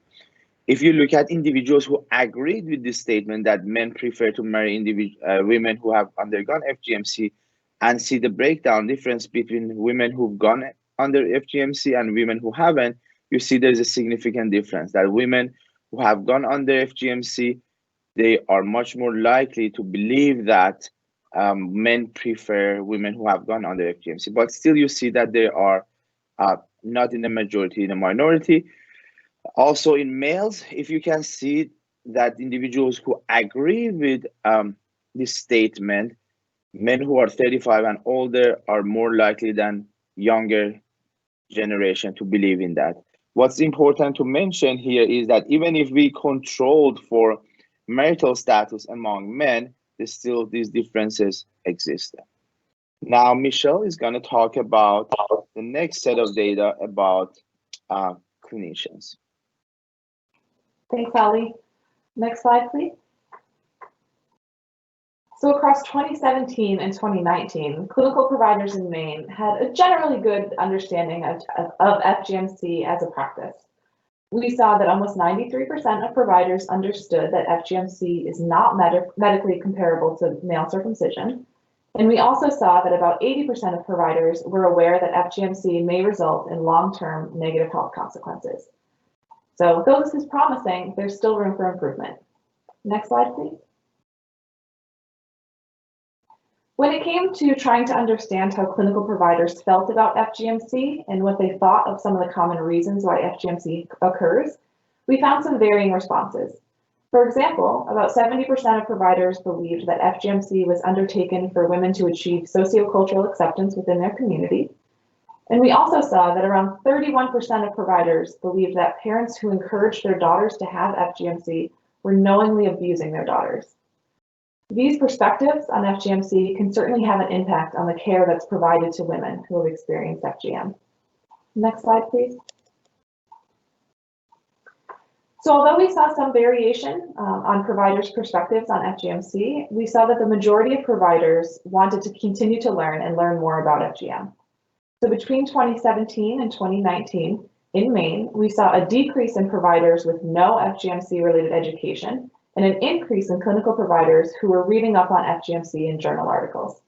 If you look at individuals who agreed with this statement that men prefer to marry women who have undergone FGMC, and see the breakdown difference between women who've gone under FGMC and women who haven't, you see there's a significant difference, that women who have gone under FGMC, they are much more likely to believe that men prefer women who have gone under FGMC. But still you see that they are not in the majority, in the minority. Also in males, if you can see that individuals who agree with this statement, men who are 35 and older are more likely than younger generation to believe in that. What's important to mention here is that even if we controlled for marital status among men, still these differences exist. Now Michelle is going to talk about the next set of data about clinicians. Thanks, Ali. Next slide, please. So across 2017 and 2019, clinical providers in Maine had a generally good understanding of FGMC as a practice. We saw that almost 93% of providers understood that FGMC is not medically comparable to male circumcision. And we also saw that about 80% of providers were aware that FGMC may result in long-term negative health consequences. So though this is promising, there's still room for improvement. Next slide, please. When it came to trying to understand how clinical providers felt about FGMC and what they thought of some of the common reasons why FGMC occurs, we found some varying responses. For example, about 70% of providers believed that FGMC was undertaken for women to achieve sociocultural acceptance within their community. And we also saw that around 31% of providers believed that parents who encouraged their daughters to have FGMC were knowingly abusing their daughters. These perspectives on FGMC can certainly have an impact on the care that's provided to women who have experienced FGM. Next slide, please. So although we saw some variation on providers' perspectives on FGMC, we saw that the majority of providers wanted to continue to learn and learn more about FGM. So between 2017 and 2019, in Maine, we saw a decrease in providers with no FGMC-related education and an increase in clinical providers who were reading up on FGMC in journal articles.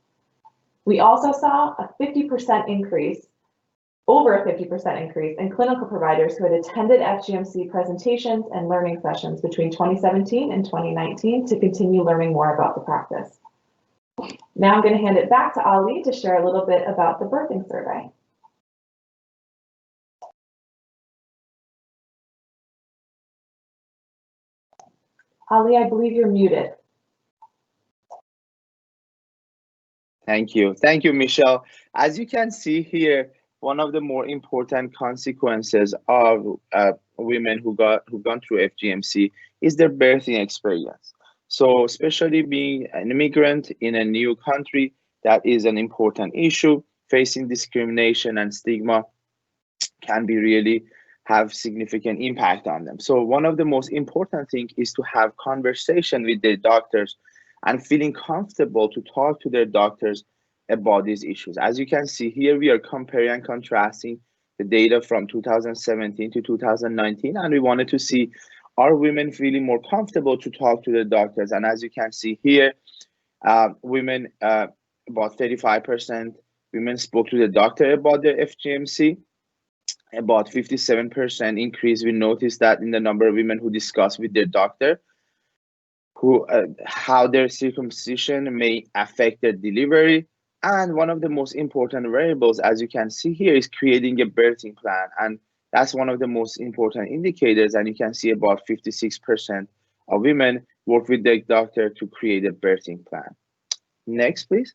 We also saw a 50% increase over a 50% increase in clinical providers who had attended FGMC presentations and learning sessions between 2017 and 2019 to continue learning more about the practice. Now I'm going to hand it back to Ali to share a little bit about the birthing survey. Ali, I believe you're muted. Thank you. Thank you, Michelle. As you can see here, one of the more important consequences of women who gone through FGMC is their birthing experience. So especially being an immigrant in a new country, that is an important issue. Facing discrimination and stigma can be really have significant impact on them. So one of the most important things is to have conversation with their doctors and feeling comfortable to talk to their doctors about these issues. As you can see here, we are comparing and contrasting the data from 2017 to 2019, and we wanted to see, are women feeling more comfortable to talk to their doctors? And as you can see here, women, about 35% women spoke to the doctor about their FGMC. About 57% increase. We noticed that in the number of women who discuss with their doctor who how their circumcision may affect their delivery. And one of the most important variables, as you can see here, is creating a birthing plan. And that's one of the most important indicators. And you can see about 56% of women work with their doctor to create a birthing plan. Next, please.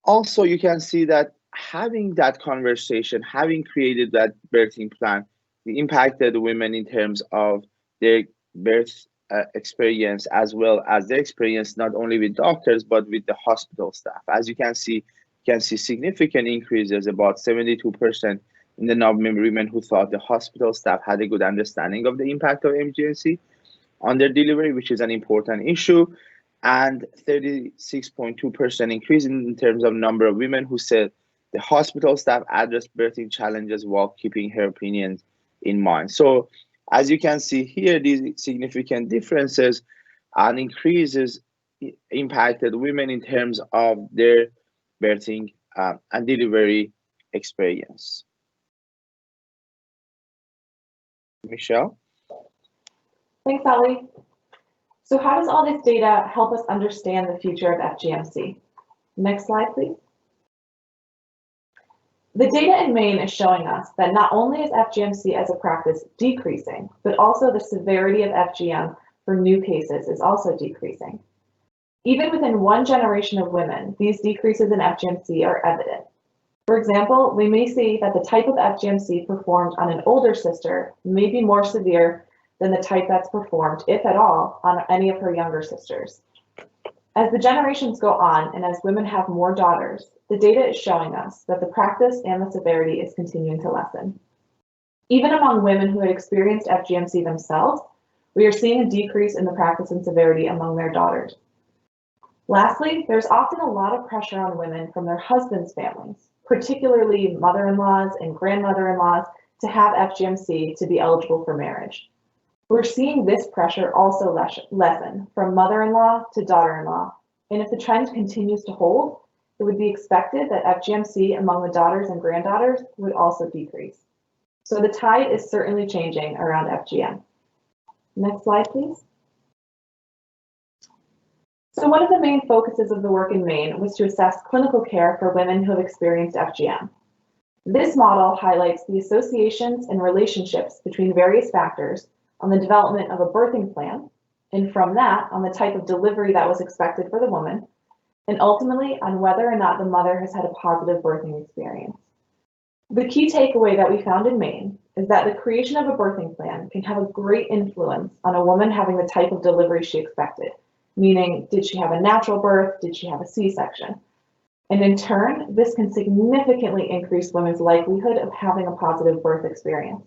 Also, you can see that having that conversation, having created that birthing plan, impacted women in terms of their birth experience, as well as their experience not only with doctors but with the hospital staff. As you can see significant increases, about 72% in the number of women who thought the hospital staff had a good understanding of the impact of emergency on their delivery, which is an important issue, and 36.2% increase in terms of number of women who said the hospital staff addressed birthing challenges while keeping her opinions in mind. So as you can see here, these significant differences and increases impacted women in terms of their birthing and delivery experience. Michelle? Thanks, Ali. So how does all this data help us understand the future of FGMC? Next slide, please. The data in Maine is showing us that not only is FGMC as a practice decreasing, but also the severity of FGM for new cases is also decreasing. Even within one generation of women, these decreases in FGMC are evident. For example, we may see that the type of FGMC performed on an older sister may be more severe than the type that's performed, if at all, on any of her younger sisters. As the generations go on and as women have more daughters, the data is showing us that the practice and the severity is continuing to lessen. Even among women who had experienced FGMC themselves, we are seeing a decrease in the practice and severity among their daughters. Lastly, there's often a lot of pressure on women from their husbands' families, particularly mother-in-laws and grandmother-in-laws, to have FGMC to be eligible for marriage. We're seeing this pressure also lessen from mother-in-law to daughter-in-law, and if the trend continues to hold, it would be expected that FGMC among the daughters and granddaughters would also decrease. So the tide is certainly changing around FGM. Next slide, please. So one of the main focuses of the work in Maine was to assess clinical care for women who have experienced FGM. This model highlights the associations and relationships between various factors on the development of a birthing plan, and from that, on the type of delivery that was expected for the woman, and ultimately on whether or not the mother has had a positive birthing experience. The key takeaway that we found in Maine is that the creation of a birthing plan can have a great influence on a woman having the type of delivery she expected, meaning, did she have a natural birth, did she have a C-section? And in turn, this can significantly increase women's likelihood of having a positive birth experience.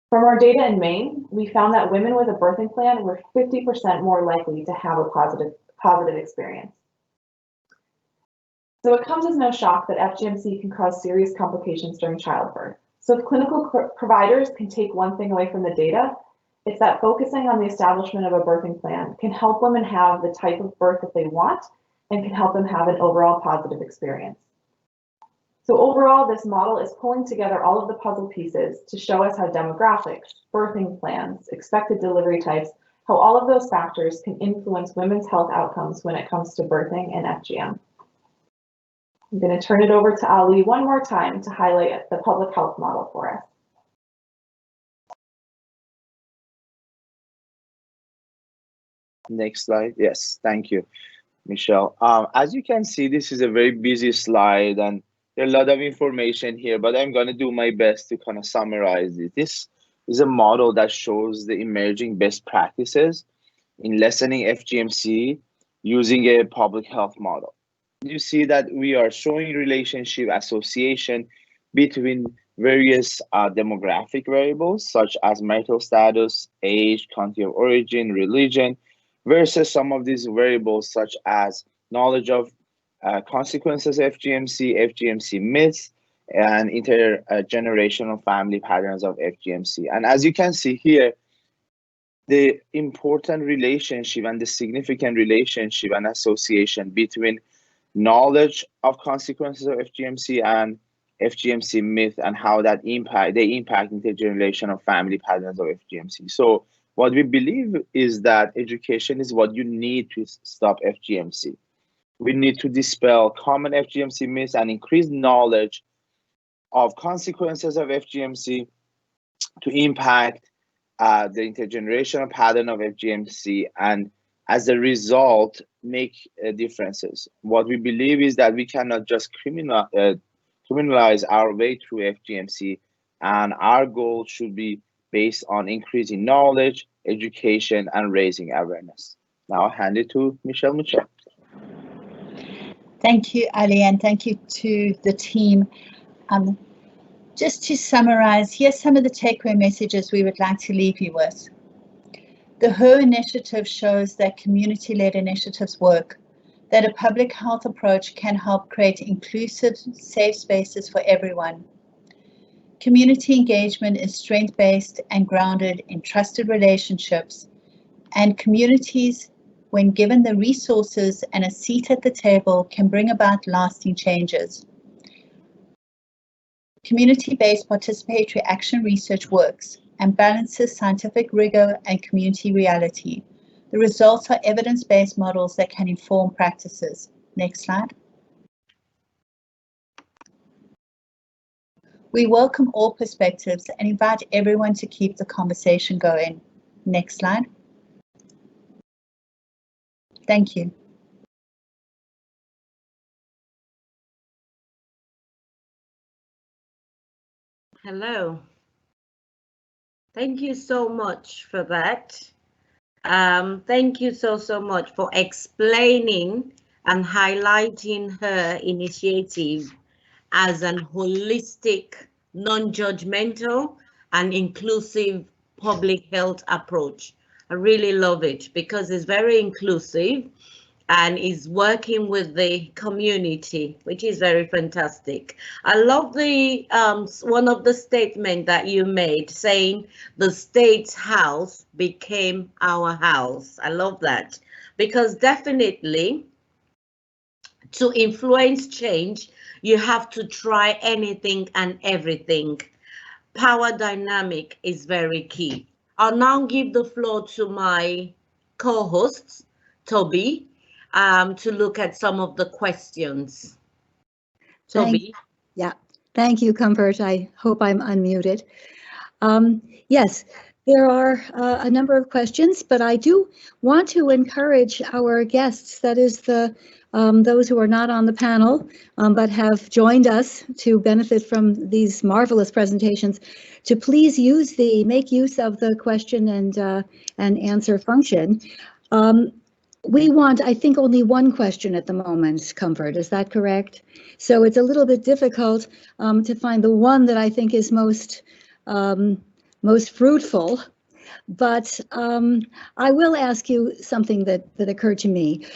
From our data in Maine, we found that women with a birthing plan were 50% more likely to have a positive experience. So it comes as no shock that FGMC can cause serious complications during childbirth. So if clinical providers can take one thing away from the data, it's that focusing on the establishment of a birthing plan can help women have the type of birth that they want and can help them have an overall positive experience. So overall, this model is pulling together all of the puzzle pieces to show us how demographics, birthing plans, expected delivery types, how all of those factors can influence women's health outcomes when it comes to birthing and FGM. I'm going to turn it over to Ali one more time to highlight the public health model for us. Next slide. Yes, thank you, Michelle. As you can see, this is a very busy slide and there are a lot of information here, but I'm going to do my best to kind of summarize it. This is a model that shows the emerging best practices in lessening FGMC using a public health model. You see that we are showing relationship association between various demographic variables such as marital status, age, country of origin, religion, versus some of these variables such as knowledge of consequences of FGMC, FGMC myths, and intergenerational family patterns of FGMC. And as you can see here, the important relationship and the significant relationship and association between knowledge of consequences of FGMC and FGMC myth and how that impact intergenerational family patterns of FGMC. So what we believe is that education is what you need to stop FGMC. We need to dispel common FGMC myths and increase knowledge of consequences of FGMC to impact the intergenerational pattern of FGMC, and as a result, make differences. What we believe is that we cannot just criminalize our way through FGMC, and our goal should be based on increasing knowledge, education, and raising awareness. Now I'll hand it to Michelle. Thank you, Ali, and thank you to the team. Just to summarize, here's some of the takeaway messages we would like to leave you with. The HER initiative shows that community-led initiatives work, that a public health approach can help create inclusive, safe spaces for everyone. Community engagement is strength-based and grounded in trusted relationships, and communities, when given the resources and a seat at the table, can bring about lasting changes. Community-based participatory action research works and balances scientific rigor and community reality. The results are evidence-based models that can inform practices. Next slide. We welcome all perspectives and invite everyone to keep the conversation going. Next slide. Thank you. Hello. Thank you so much for that. Thank you so much for explaining and highlighting her initiative as an holistic, non-judgmental and inclusive public health approach. I really love it because it's very inclusive and is working with the community, which is very fantastic. I love the one of the statements that you made saying the state's house became our house. I love that because definitely to influence change, you have to try anything and everything. Power dynamic is very key. I'll now give the floor to my co-hosts, Toby, to look at some of the questions. Toby? Thank you, Comfort. I hope I'm unmuted. Yes, there are a number of questions, but I do want to encourage our guests, that is those who are not on the panel, but have joined us to benefit from these marvelous presentations, to please make use of the question and answer function. We want, I think, only one question at the moment, Comfort, is that correct? So it's a little bit difficult to find the one that I think is most fruitful, but I will ask you something that occurred to me.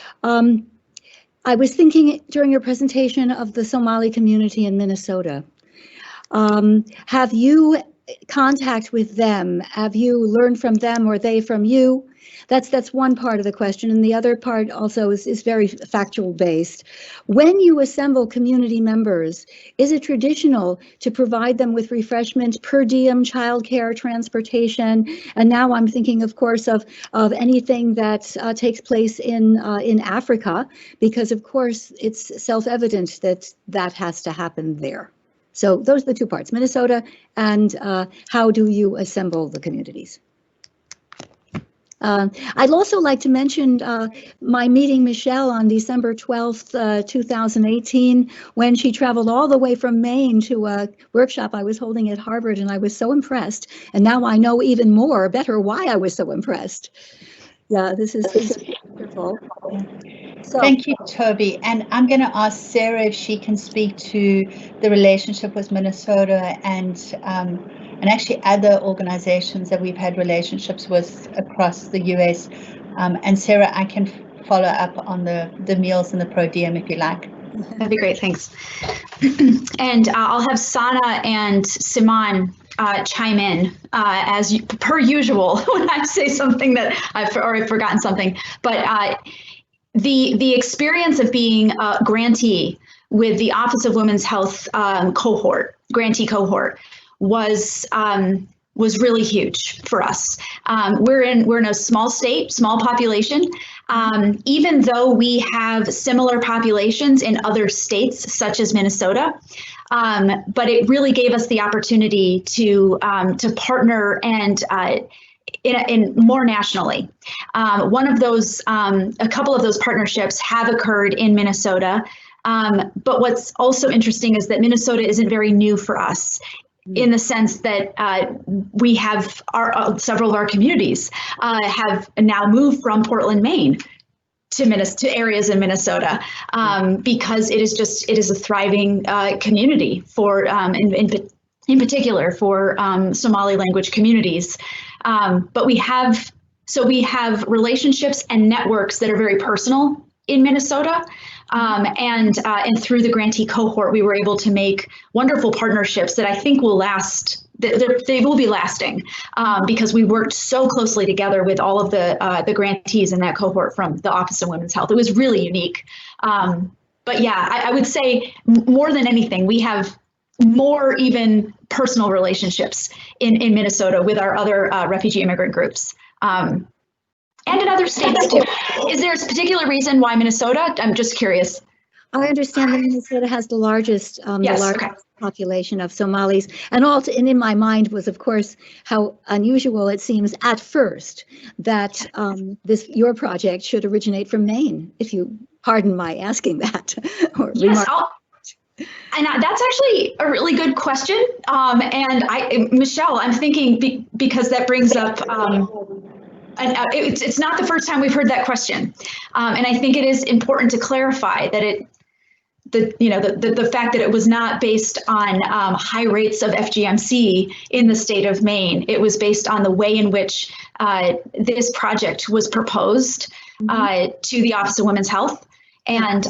I was thinking during your presentation of the Somali community in Minnesota. Have you contact with them? Have you learned from them or they from you? That's one part of the question, and the other part also is very factual based. When you assemble community members, is it traditional to provide them with refreshment, per diem, childcare, transportation? And now I'm thinking, of course, of anything that takes place in Africa, because of course it's self-evident that has to happen there. So those are the two parts, Minnesota and how do you assemble the communities? I'd also like to mention my meeting Michelle on December 12th, 2018, when she traveled all the way from Maine to a workshop I was holding at Harvard, and I was so impressed. And now I know even more, better, why I was so impressed. Yeah, this is wonderful. So, thank you, Toby. And I'm going to ask Sarah if she can speak to the relationship with Minnesota and actually other organizations that we've had relationships with across the US. And Sarah, I can follow up on the meals and the pro diem if you like. That'd be great, thanks. And I'll have Sana and Simane chime in as per usual when I say something that I've forgotten something. But the experience of being a grantee with the Office of Women's Health grantee cohort was really huge for us. We're in a small state, small population. Even though we have similar populations in other states, such as Minnesota, but it really gave us the opportunity to partner and in more nationally. One of those, a couple of those partnerships have occurred in Minnesota. But what's also interesting is that Minnesota isn't very new for us, in the sense that we have several of our communities have now moved from Portland, Maine to areas in Minnesota, because it is a thriving community for in particular for Somali language communities. But we have relationships and networks that are very personal in Minnesota. And through the grantee cohort, we were able to make wonderful partnerships that I think will last. They will be lasting because we worked so closely together with all of the grantees in that cohort from the Office of Women's Health. It was really unique. But yeah, I would say more than anything, we have more even personal relationships in Minnesota with our other refugee immigrant groups. And in other states too. Is there a particular reason why Minnesota? I'm just curious. I understand that Minnesota has the largest, population of Somalis, and in my mind was, of course, how unusual it seems at first that your project should originate from Maine, if you pardon my asking that. Yes, and that's actually a really good question. And Michelle, I'm thinking because that brings up. And it's not the first time we've heard that question, and I think it is important to clarify that the fact that it was not based on high rates of FGMC in the state of Maine. It was based on the way in which this project was proposed to the Office of Women's Health, and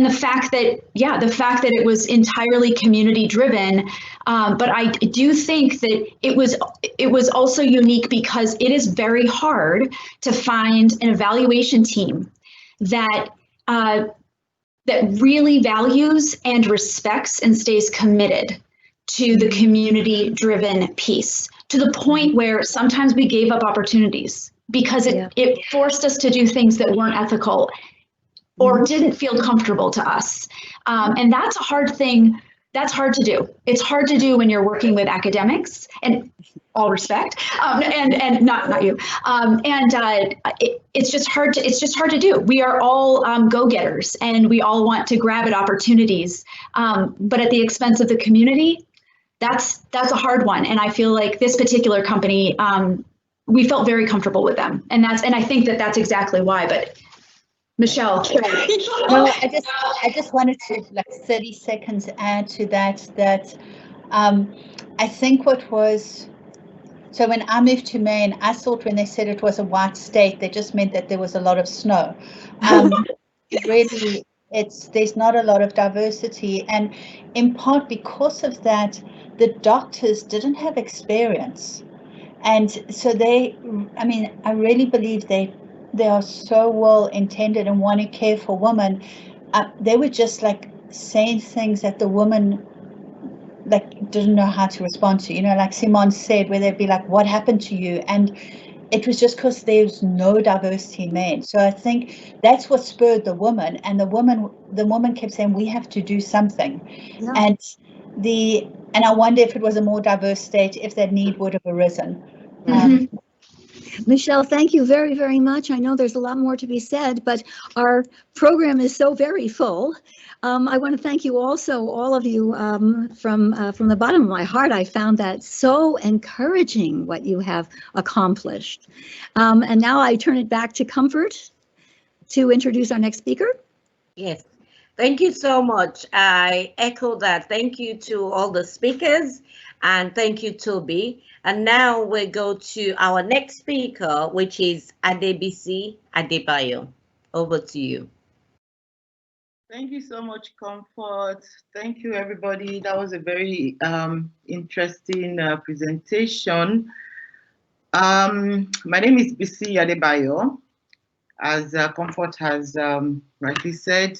the fact that it was entirely community driven. But I do think that it was also unique because it is very hard to find an evaluation team that really values and respects and stays committed to the community driven piece, to the point where sometimes we gave up opportunities because it forced us to do things that weren't ethical or didn't feel comfortable to us. And that's a hard thing. That's hard to do. It's hard to do when you're working with academics, and all respect, and not you. It's just hard to do. We are all go-getters, and we all want to grab at opportunities, but at the expense of the community. That's a hard one. And I feel like this particular company, we felt very comfortable with them, and I think that's exactly why. But Michelle. No, I just wanted to, like, 30 seconds add to that I think so when I moved to Maine, I thought when they said it was a white state, they just meant that there was a lot of snow. Really, there's not a lot of diversity, and in part because of that, the doctors didn't have experience. And so they, I mean, I really believe they are so well intended and want to care for women. They were just like saying things that the woman like didn't know how to respond to, you know, like Simane said, where they'd be like, what happened to you? And it was just because there's no diversity in Maine. So I think that's what spurred the woman, and the woman kept saying, we have to do something. Yeah. And I wonder if it was a more diverse state, if that need would have arisen. Michelle, thank you very, very much. I know there's a lot more to be said, but our program is so very full. I want to thank you also, all of you, from the bottom of my heart. I found that so encouraging what you have accomplished. And now I turn it back to Comfort to introduce our next speaker. Yes, thank you so much. I echo that. Thank you to all the speakers, and thank you, Toby. And now we go to our next speaker, which is Adebisi Adebayo. Over to you. Thank you so much, Comfort. Thank you, everybody. That was a very interesting presentation. My name is Bisi Adebayo, as Comfort has rightly said,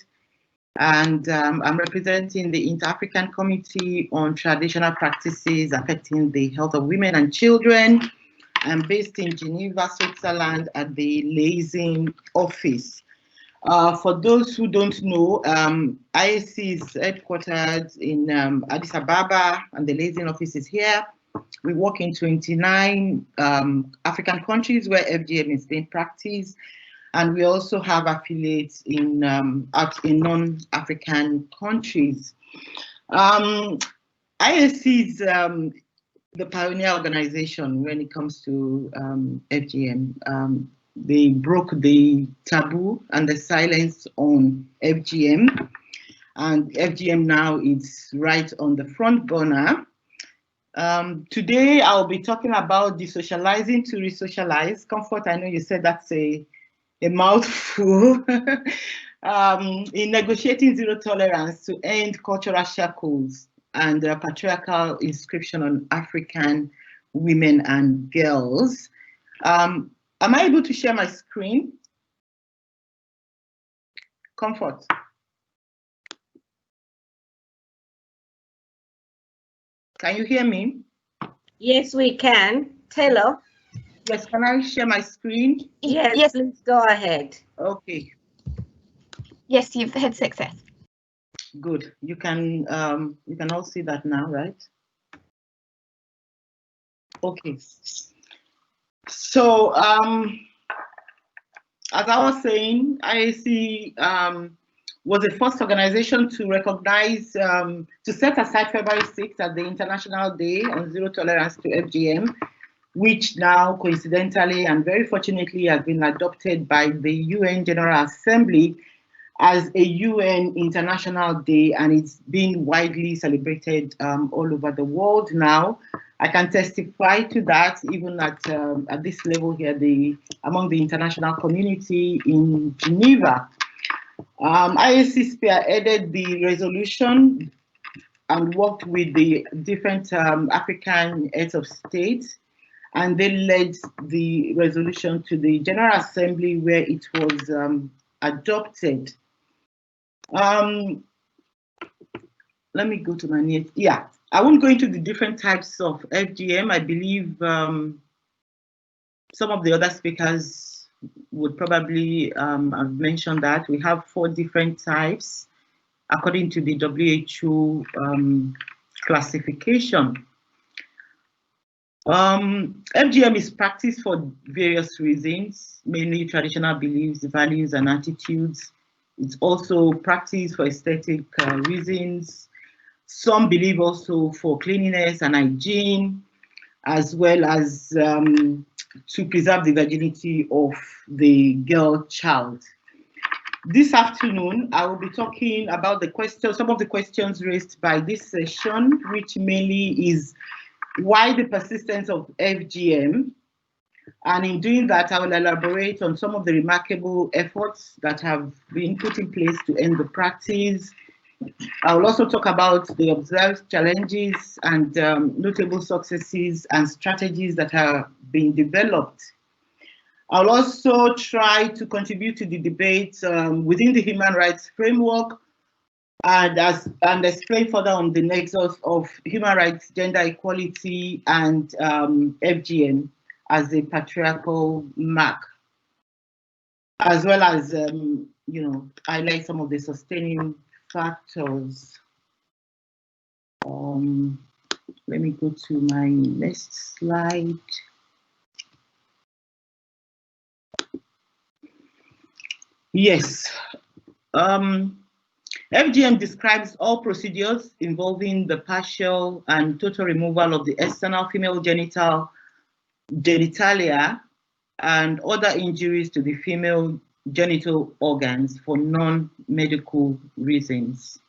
and I'm representing the Inter-African Committee on Traditional Practices Affecting the Health of Women and Children. I'm based in Geneva, Switzerland, at the liaison office. For those who don't know, IAC is headquartered in Addis Ababa, and the liaison office is here. We work in 29 African countries where FGM is being practiced, and we also have affiliates in non-African countries. IAC is the pioneer organization when it comes to FGM. They broke the taboo and the silence on FGM, and FGM now is right on the front burner. Today I'll be talking about de-socializing to re-socialize. Comfort, I know you said that's a mouthful. In negotiating zero tolerance to end cultural shackles and the patriarchal inscription on African women and girls. Am I able to share my screen? Comfort. Can you hear me? Yes, we can. Taylor? Yes, can I share my screen? Yes, please go ahead. Okay. Yes, you've had success. Good. You can all see that now, right? Okay. So, as I was saying, IAC was the first organization to recognize, to set aside February 6th as the International Day on Zero Tolerance to FGM, which now coincidentally and very fortunately has been adopted by the UN General Assembly as a UN International Day, and it's been widely celebrated all over the world now. I can testify to that even at this level here, among the international community in Geneva. IAC spearheaded the resolution and worked with the different African heads of state, and they led the resolution to the General Assembly where it was adopted. Let me go to my next. Yeah, I won't go into the different types of FGM. I believe some of the other speakers would probably have mentioned that. We have 4 different types according to the WHO classification. FGM is practiced for various reasons, mainly traditional beliefs, values, and attitudes. It's also practiced for aesthetic reasons. Some believe also for cleanliness and hygiene, as well as to preserve the virginity of the girl child. This afternoon, I will be talking about some of the questions raised by this session, which mainly is why the persistence of FGM. And in doing that, I will elaborate on some of the remarkable efforts that have been put in place to end the practice, I will also talk about the observed challenges and notable successes and strategies that are being developed. I'll also try to contribute to the debate within the human rights framework and explain further on the nexus of human rights, gender equality, and FGM as a patriarchal mark, as well as highlight some of the sustaining factors. Let me go to my next slide. Yes. FGM describes all procedures involving the partial and total removal of the external female genitalia and other injuries to the female genital organs for non-medical reasons.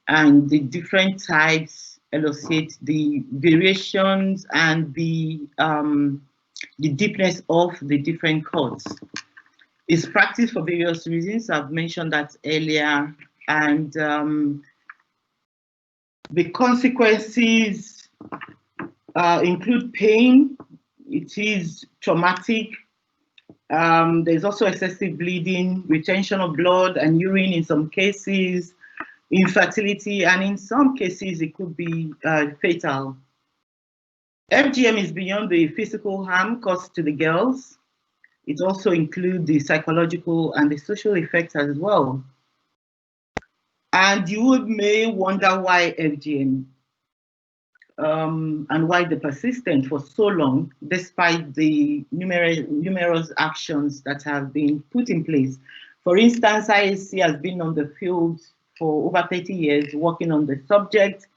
And the different types elucidate the variations and the deepness of the different codes. It's practiced for various reasons. I've mentioned that earlier. And the consequences include pain. It is traumatic. There's also excessive bleeding, retention of blood and urine in some cases, infertility, and in some cases it could be fatal. FGM is beyond the physical harm caused to the girls. It also includes the psychological and the social effects as well. And you may wonder why FGM and why the persistent for so long, despite the numerous actions that have been put in place. For instance, ISC has been on the field for over 30 years working on the subject.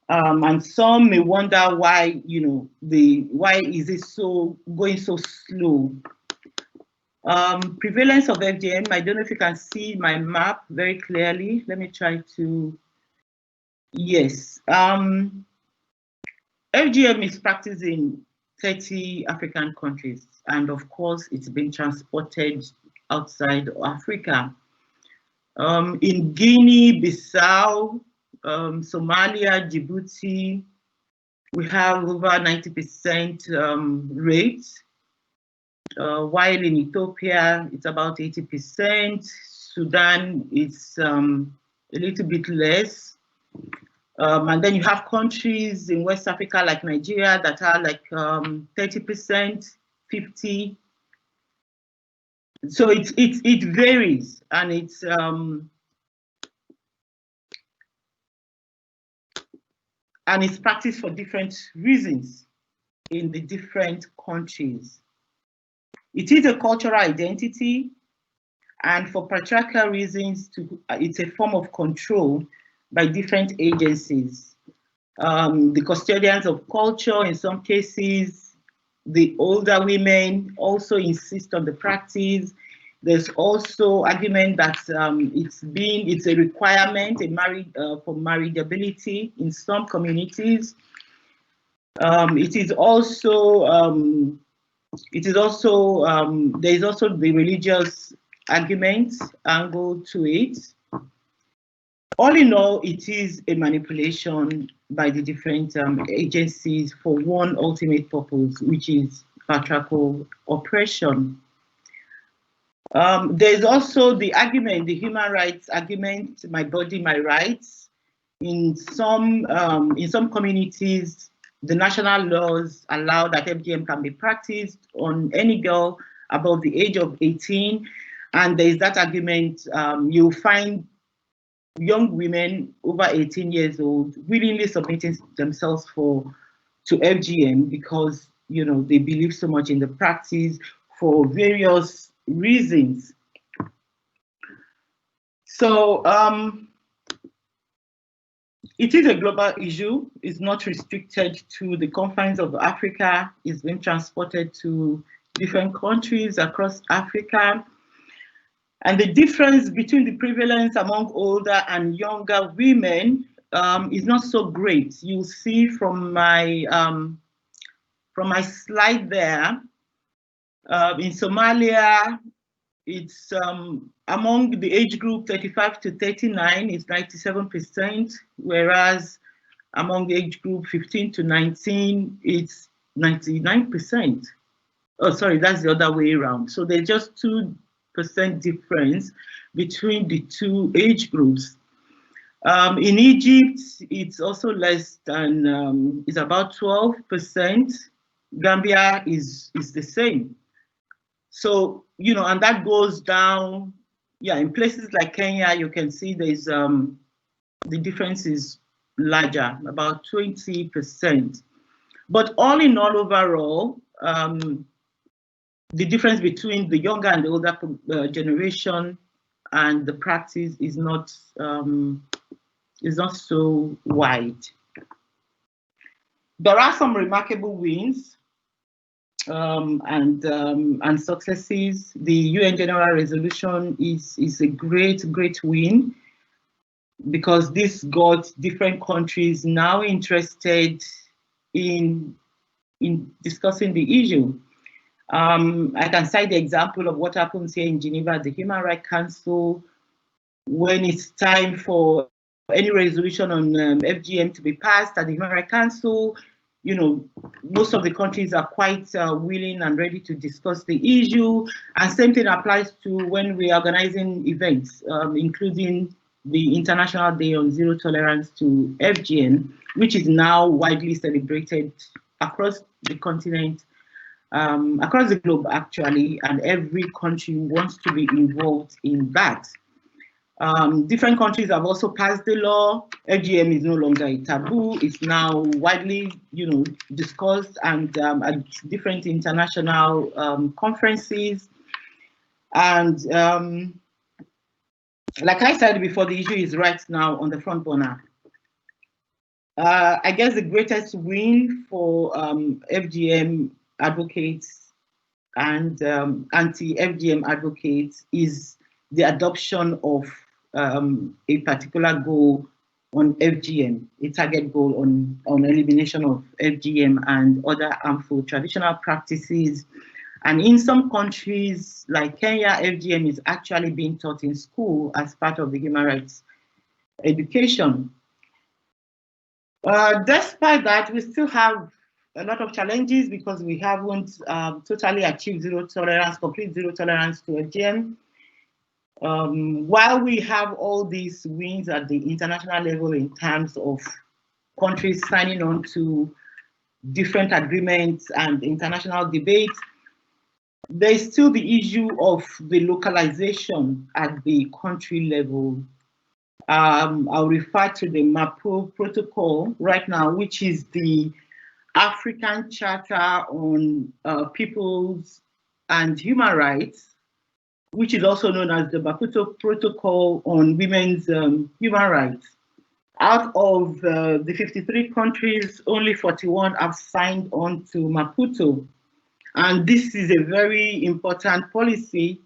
And some may wonder why, why is it going so slow? Prevalence of FGM, I don't know if you can see my map very clearly. Let me try to, yes. FGM is practiced in 30 African countries, and of course, it's been transported outside Africa. In Guinea, Bissau, Somalia, Djibouti, we have over 90% rates. While in Ethiopia, it's about 80%. Sudan, it's a little bit less. And then you have countries in West Africa like Nigeria that are like 30%, 50%. So it varies, and it's practiced for different reasons in the different countries. It is a cultural identity, and for patriarchal reasons, it's a form of control by different agencies. The custodians of culture, in some cases, the older women also insist on the practice. There's also argument that it's a requirement for marriageability in some communities. There is also the religious angle to it. All in all, it is a manipulation by the different agencies for one ultimate purpose, which is patriarchal oppression. There's also the argument, the human rights argument, my body, my rights. In some communities, the national laws allow that FGM can be practiced on any girl above the age of 18. And there's that argument, you'll find young women over 18 years old willingly submitting themselves to FGM because they believe so much in the practice for various reasons. So it is a global issue. It's not restricted to the confines of Africa. It's been transported to different countries across Africa. And the difference between the prevalence among older and younger women is not so great. You'll see from my slide there, in Somalia, it's among the age group 35 to 39 is 97%, whereas among the age group 15 to 19, it's 99%. Oh, sorry, that's the other way around. So there's just 2% difference between the two age groups. In Egypt, it's also less than, it's about 12%. Gambia is the same. So, you know, and that goes down, yeah, in places like Kenya, you can see there's, the difference is larger, about 20%. But all in all, overall, the difference between the younger and the older generation and the practice is not so wide. There are some remarkable wins and successes. The UN General Resolution is a great win, because this got different countries now interested in discussing the issue. I can cite the example of what happens here in Geneva at the Human Rights Council when it's time for any resolution on FGM to be passed at the Human Rights Council. You know, most of the countries are quite willing and ready to discuss the issue. And same thing applies to when we're organizing events, including the International Day on Zero Tolerance to FGM, which is now widely celebrated across the continent, across the globe actually, and every country wants to be involved in that. Different countries have also passed the law. FGM is no longer a taboo. It's now widely, you know, discussed and at different international conferences. And like I said before, the issue is right now on the front burner. I guess the greatest win for FGM advocates and anti-FGM advocates is the adoption of a particular goal on FGM, a target goal on elimination of FGM and other harmful traditional practices. And in some countries like Kenya, FGM is actually being taught in school as part of the human rights education. Despite that, we still have a lot of challenges because we haven't totally achieved complete zero tolerance to FGM. While we have all these wins at the international level in terms of countries signing on to different agreements and international debates, there's still the issue of the localization at the country level. I'll refer to the MAPRO protocol right now, which is the African Charter on Peoples and Human Rights, which is also known as the Maputo Protocol on Women's Human Rights. Out of the 53 countries, only 41 have signed on to Maputo. And this is a very important policy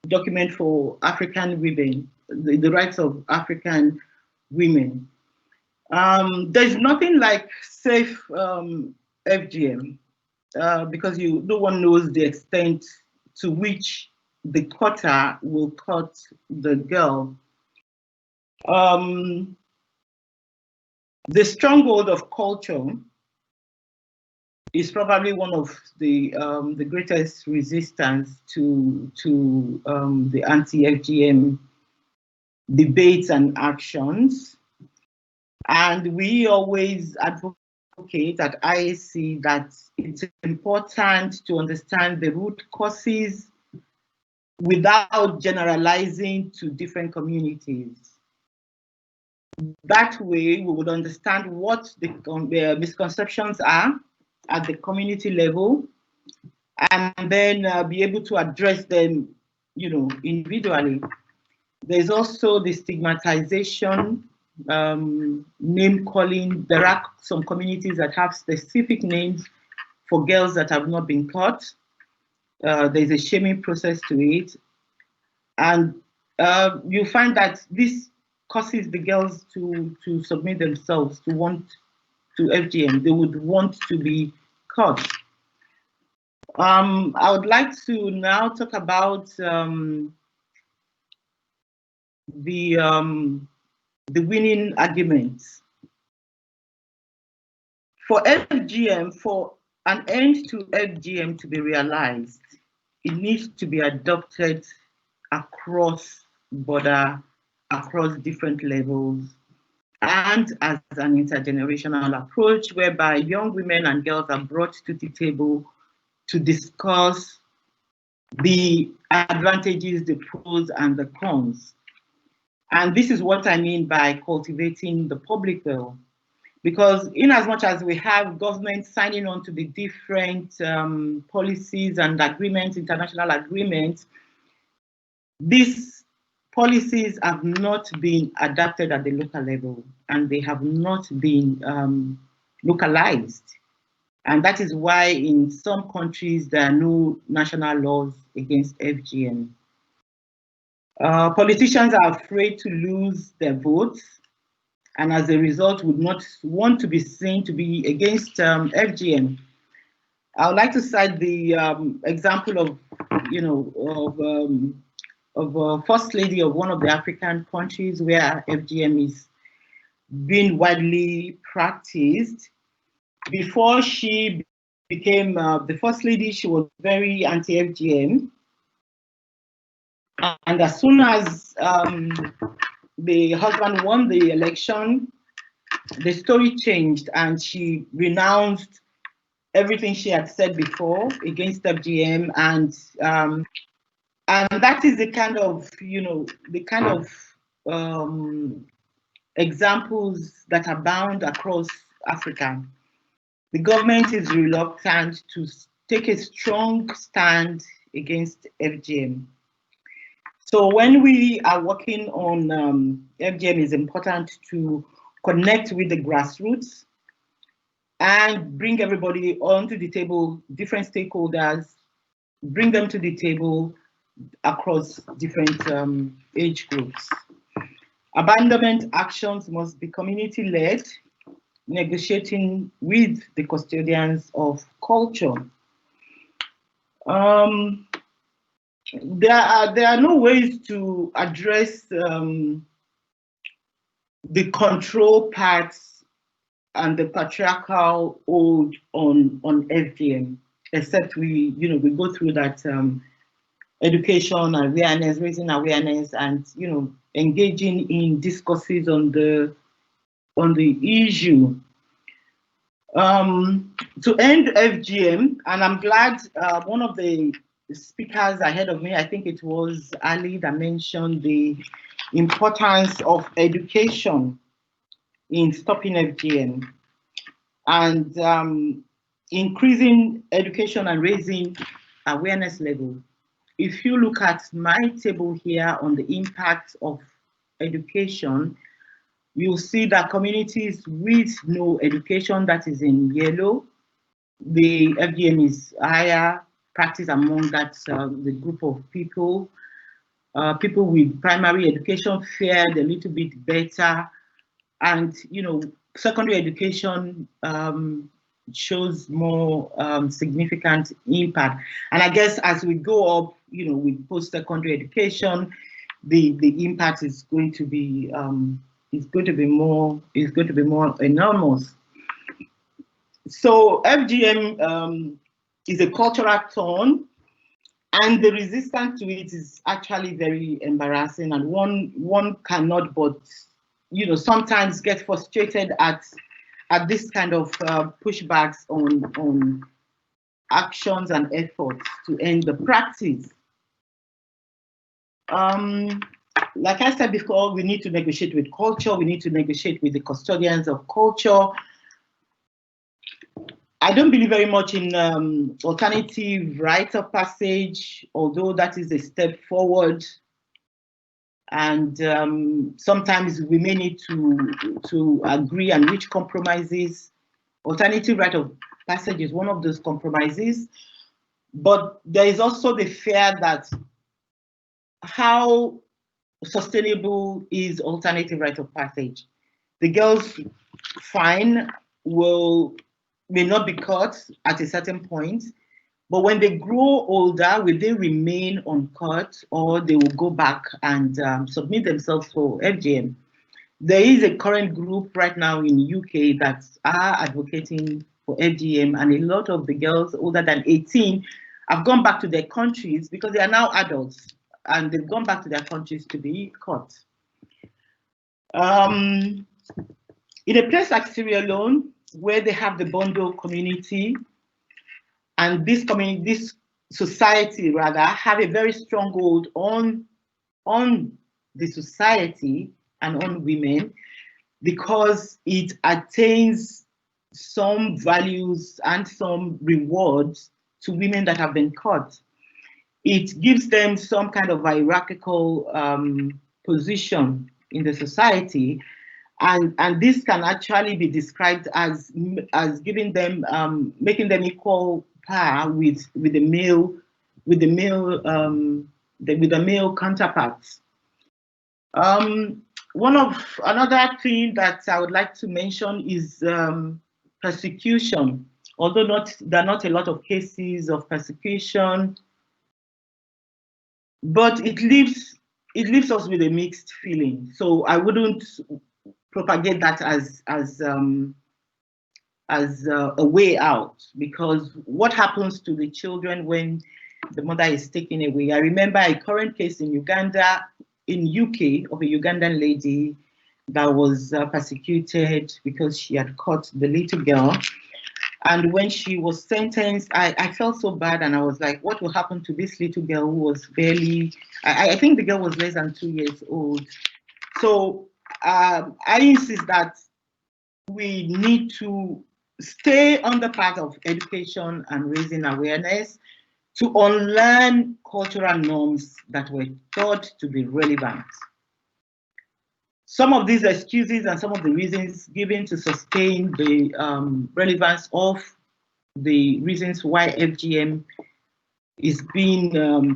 document for African women, the rights of African women. There's nothing like safe FGM because no one knows the extent to which the cutter will cut the girl. The stronghold of culture is probably one of the greatest resistance to the anti-FGM debates and actions. And we always advocate at IAC that it's important to understand the root causes without generalizing to different communities. That way, we would understand what the misconceptions are at the community level, and then be able to address them, you know, individually. There's also the stigmatization, name calling. There are some communities that have specific names for girls that have not been caught. There's a shaming process to it, and you find that this causes the girls to submit themselves to FGM. They would want to be caught. I would like to now talk about the winning arguments. For FGM, for an end to FGM to be realized, it needs to be adopted across border, across different levels, and as an intergenerational approach whereby young women and girls are brought to the table to discuss the advantages, the pros and the cons. And this is what I mean by cultivating the public will. Because in as much as we have governments signing on to the different policies and agreements, international agreements, these policies have not been adapted at the local level and they have not been localized. And that is why in some countries there are no national laws against FGM. Politicians are afraid to lose their votes, and as a result would not want to be seen to be against FGM. I would like to cite the example of, First Lady of one of the African countries where FGM is being widely practiced. Before she became the First Lady, she was very anti-FGM. And as soon as the husband won the election, the story changed and she renounced everything she had said before against FGM, and that is the kind of examples that abound across Africa. The government is reluctant to take a strong stand against FGM. So when we are working on FGM, it's important to connect with the grassroots and bring everybody onto the table, different stakeholders, bring them to the table across different age groups. Abandonment actions must be community-led, negotiating with the custodians of culture. There are no ways to address the control parts and the patriarchal hold on FGM, except we go through that education, awareness, raising awareness, and engaging in discourses on the issue. To end FGM, and I'm glad one of the speakers ahead of me, I think it was Ali, that mentioned the importance of education in stopping FGM and increasing education and raising awareness level. If you look at my table here on the impact of education, you'll see that communities with no education, that is in yellow, the FGM is higher practice among that the group of people. People with primary education fared a little bit better, and secondary education shows more significant impact. And I guess as we go up, with post-secondary education, the impact is going to be more enormous. So FGM is a cultural tone, and the resistance to it is actually very embarrassing, and one cannot but sometimes get frustrated at this kind of pushbacks on actions and efforts to end the practice. Like I said before, we need to negotiate with culture, we need to negotiate with the custodians of culture. I don't believe very much in alternative rites of passage, although that is a step forward. And sometimes we may need to agree and reach compromises. Alternative rite of passage is one of those compromises. But there is also the fear that how sustainable is alternative rite of passage? The girls' fine may not be cut at a certain point, But when they grow older, will they remain uncut, or they will go back and submit themselves for FGM? There is a current group right now in UK that are advocating for FGM, and a lot of the girls older than 18 have gone back to their countries because they are now adults, and they've gone back to their countries to be caught. In a place like Sierra Leone, where they have the Bondo community, and this society rather have a very strong hold on the society and on women, because it attains some values and some rewards to women that have been caught. It gives them some kind of hierarchical position in the society, and this can actually be described as giving them, making them equal par with the male counterparts. Another thing that I would like to mention is persecution. Although there are not a lot of cases of persecution, but it leaves us with a mixed feeling. So I wouldn't propagate that as a way out, because what happens to the children when the mother is taken away? I remember a current case in Uganda, in UK, of a Ugandan lady that was persecuted because she had caught the little girl. And when she was sentenced, I felt so bad, and I was like, what will happen to this little girl who was barely, I think the girl was less than 2 years old. So I insist that we need to stay on the path of education and raising awareness to unlearn cultural norms that were thought to be relevant. Some of these excuses and some of the reasons given to sustain the relevance of the reasons why FGM is being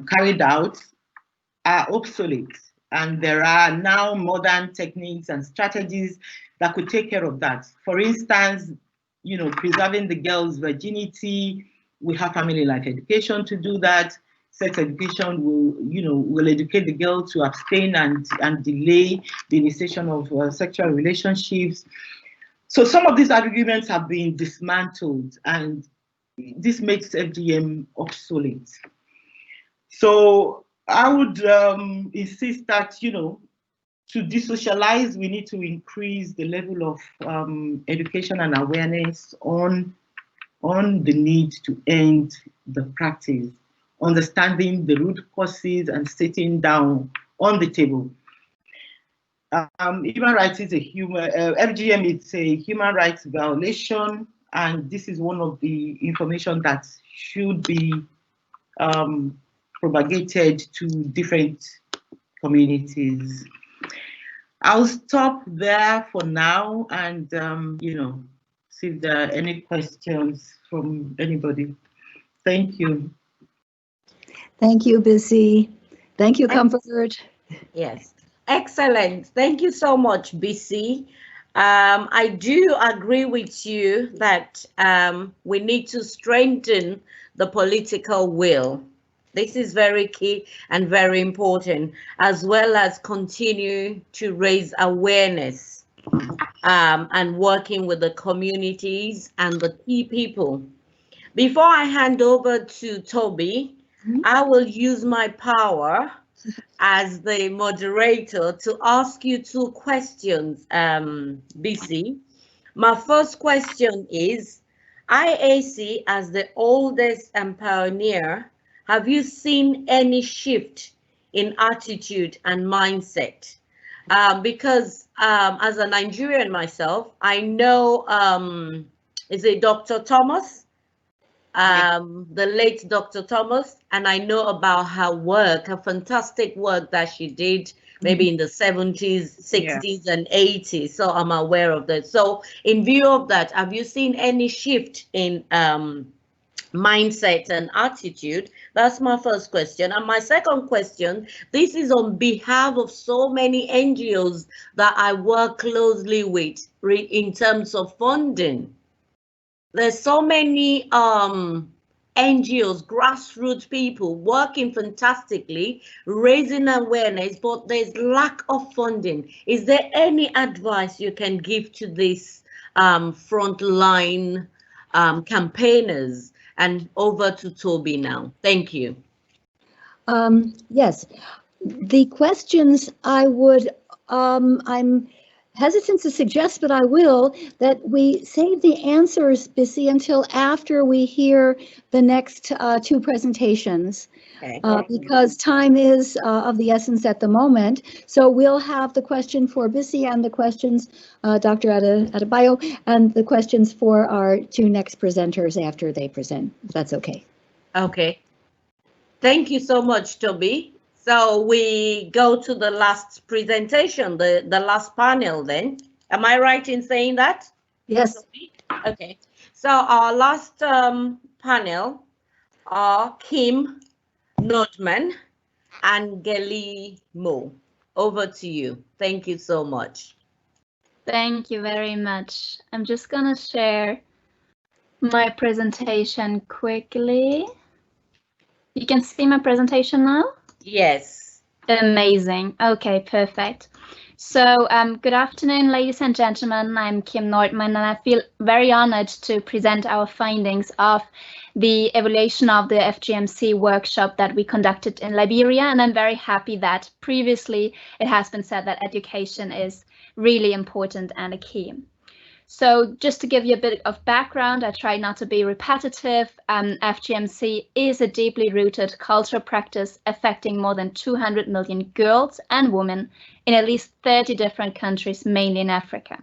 carried out are obsolete. And there are now modern techniques and strategies that could take care of that. For instance, preserving the girl's virginity. We have family life education to do that. Sex education will educate the girl to abstain and delay the initiation of sexual relationships. So some of these arguments have been dismantled, and this makes FGM obsolete. So I would insist that, to de-socialize, we need to increase the level of education and awareness on the need to end the practice, understanding the root causes and sitting down on the table. Human rights is FGM is a human rights violation, and this is one of the information that should be propagated to different communities. I'll stop there for now and, see if there are any questions from anybody. Thank you. Thank you, Bissy. Thank you, Comfort. Yes, excellent. Thank you so much, Bissy. I do agree with you that we need to strengthen the political will. This is very key and very important, as well as continue to raise awareness and working with the communities and the key people. Before I hand over to Toby, I will use my power as the moderator to ask you 2 questions, BC. My first question is, IAC as the oldest and pioneer, have you seen any shift in attitude and mindset? Because as a Nigerian myself, I know, is it Dr. Thomas? The late Dr. Thomas, and I know about her work, her fantastic work that she did maybe in the 70s, 60s, and 80s. So I'm aware of that. So in view of that, have you seen any shift in mindset and attitude? That's my first question. And my second question, this is on behalf of so many NGOs that I work closely with in terms of funding. There's so many NGOs, grassroots people working fantastically, raising awareness, but there's lack of funding. Is there any advice you can give to these frontline campaigners? And over to Toby now. Thank you. Yes, the questions I would, I'm hesitant to suggest, but I will, that we save the answers, Bissy, until after we hear the next two presentations. Okay. Because time is of the essence at the moment. So we'll have the question for Bissy and the questions, Dr. Adebayo, and the questions for our two next presenters after they present, if that's okay. Okay. Thank you so much, Toby. So we go to the last presentation, the last panel then. Am I right in saying that? Yes. Okay. So our last panel are Kim Notman and Gelly Mo. Over to you. Thank you so much. Thank you very much. I'm just gonna share my presentation quickly. You can see my presentation now? Yes. Amazing. Okay, perfect. So good afternoon, ladies and gentlemen. I'm Kim Nordman, and I feel very honored to present our findings of the evaluation of the FGMC workshop that we conducted in Liberia. And I'm very happy that previously it has been said that education is really important and a key. So just to give you a bit of background, I try not to be repetitive. FGMC is a deeply rooted cultural practice affecting more than 200 million girls and women in at least 30 different countries, mainly in Africa.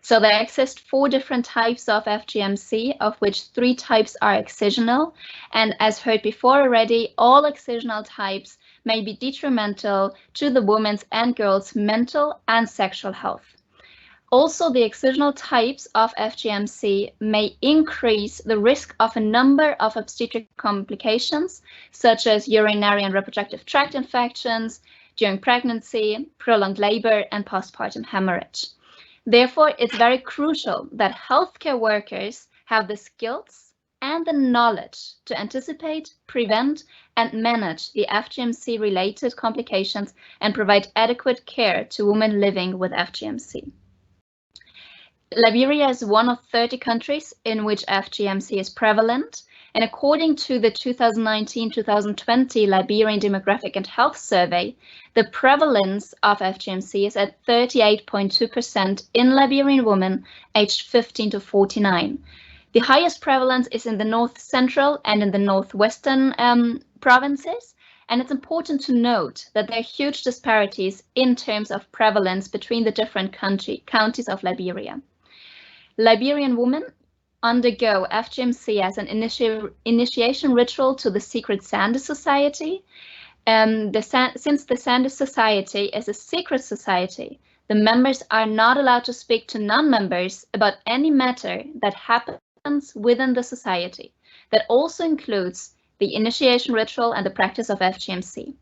So there exist 4 different types of FGMC, of which 3 types are excisional. And as heard before already, all excisional types may be detrimental to the woman's and girl's mental and sexual health. Also, the excisional types of FGMC may increase the risk of a number of obstetric complications, such as urinary and reproductive tract infections during pregnancy, prolonged labor, and postpartum hemorrhage. Therefore, it's very crucial that healthcare workers have the skills and the knowledge to anticipate, prevent, and manage the FGMC-related complications and provide adequate care to women living with FGMC. Liberia is one of 30 countries in which FGMC is prevalent, and according to the 2019-2020 Liberian Demographic and Health Survey, the prevalence of FGMC is at 38.2% in Liberian women aged 15 to 49. The highest prevalence is in the north central and in the northwestern provinces, and it's important to note that there are huge disparities in terms of prevalence between the different counties of Liberia. Liberian women undergo FGMC as an initiation ritual to the secret Sanders Society. Since the Sanders Society is a secret society, the members are not allowed to speak to non-members about any matter that happens within the society. That also includes the initiation ritual and the practice of FGMC.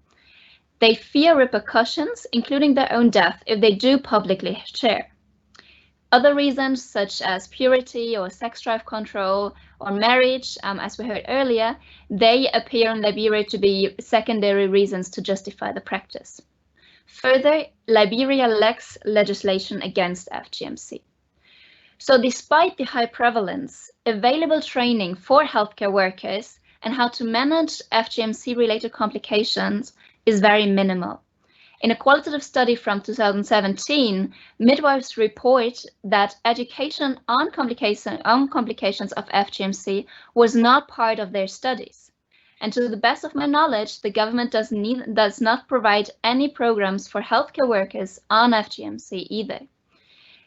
They fear repercussions, including their own death, if they do publicly share. Other reasons, such as purity or sex drive control or marriage, as we heard earlier, they appear in Liberia to be secondary reasons to justify the practice. Further, Liberia lacks legislation against FGMC. So despite the high prevalence, available training for healthcare workers and how to manage FGMC-related complications is very minimal. In a qualitative study from 2017, midwives report that education on complications of FGMC was not part of their studies. And to the best of my knowledge, the government does not provide any programs for healthcare workers on FGMC either.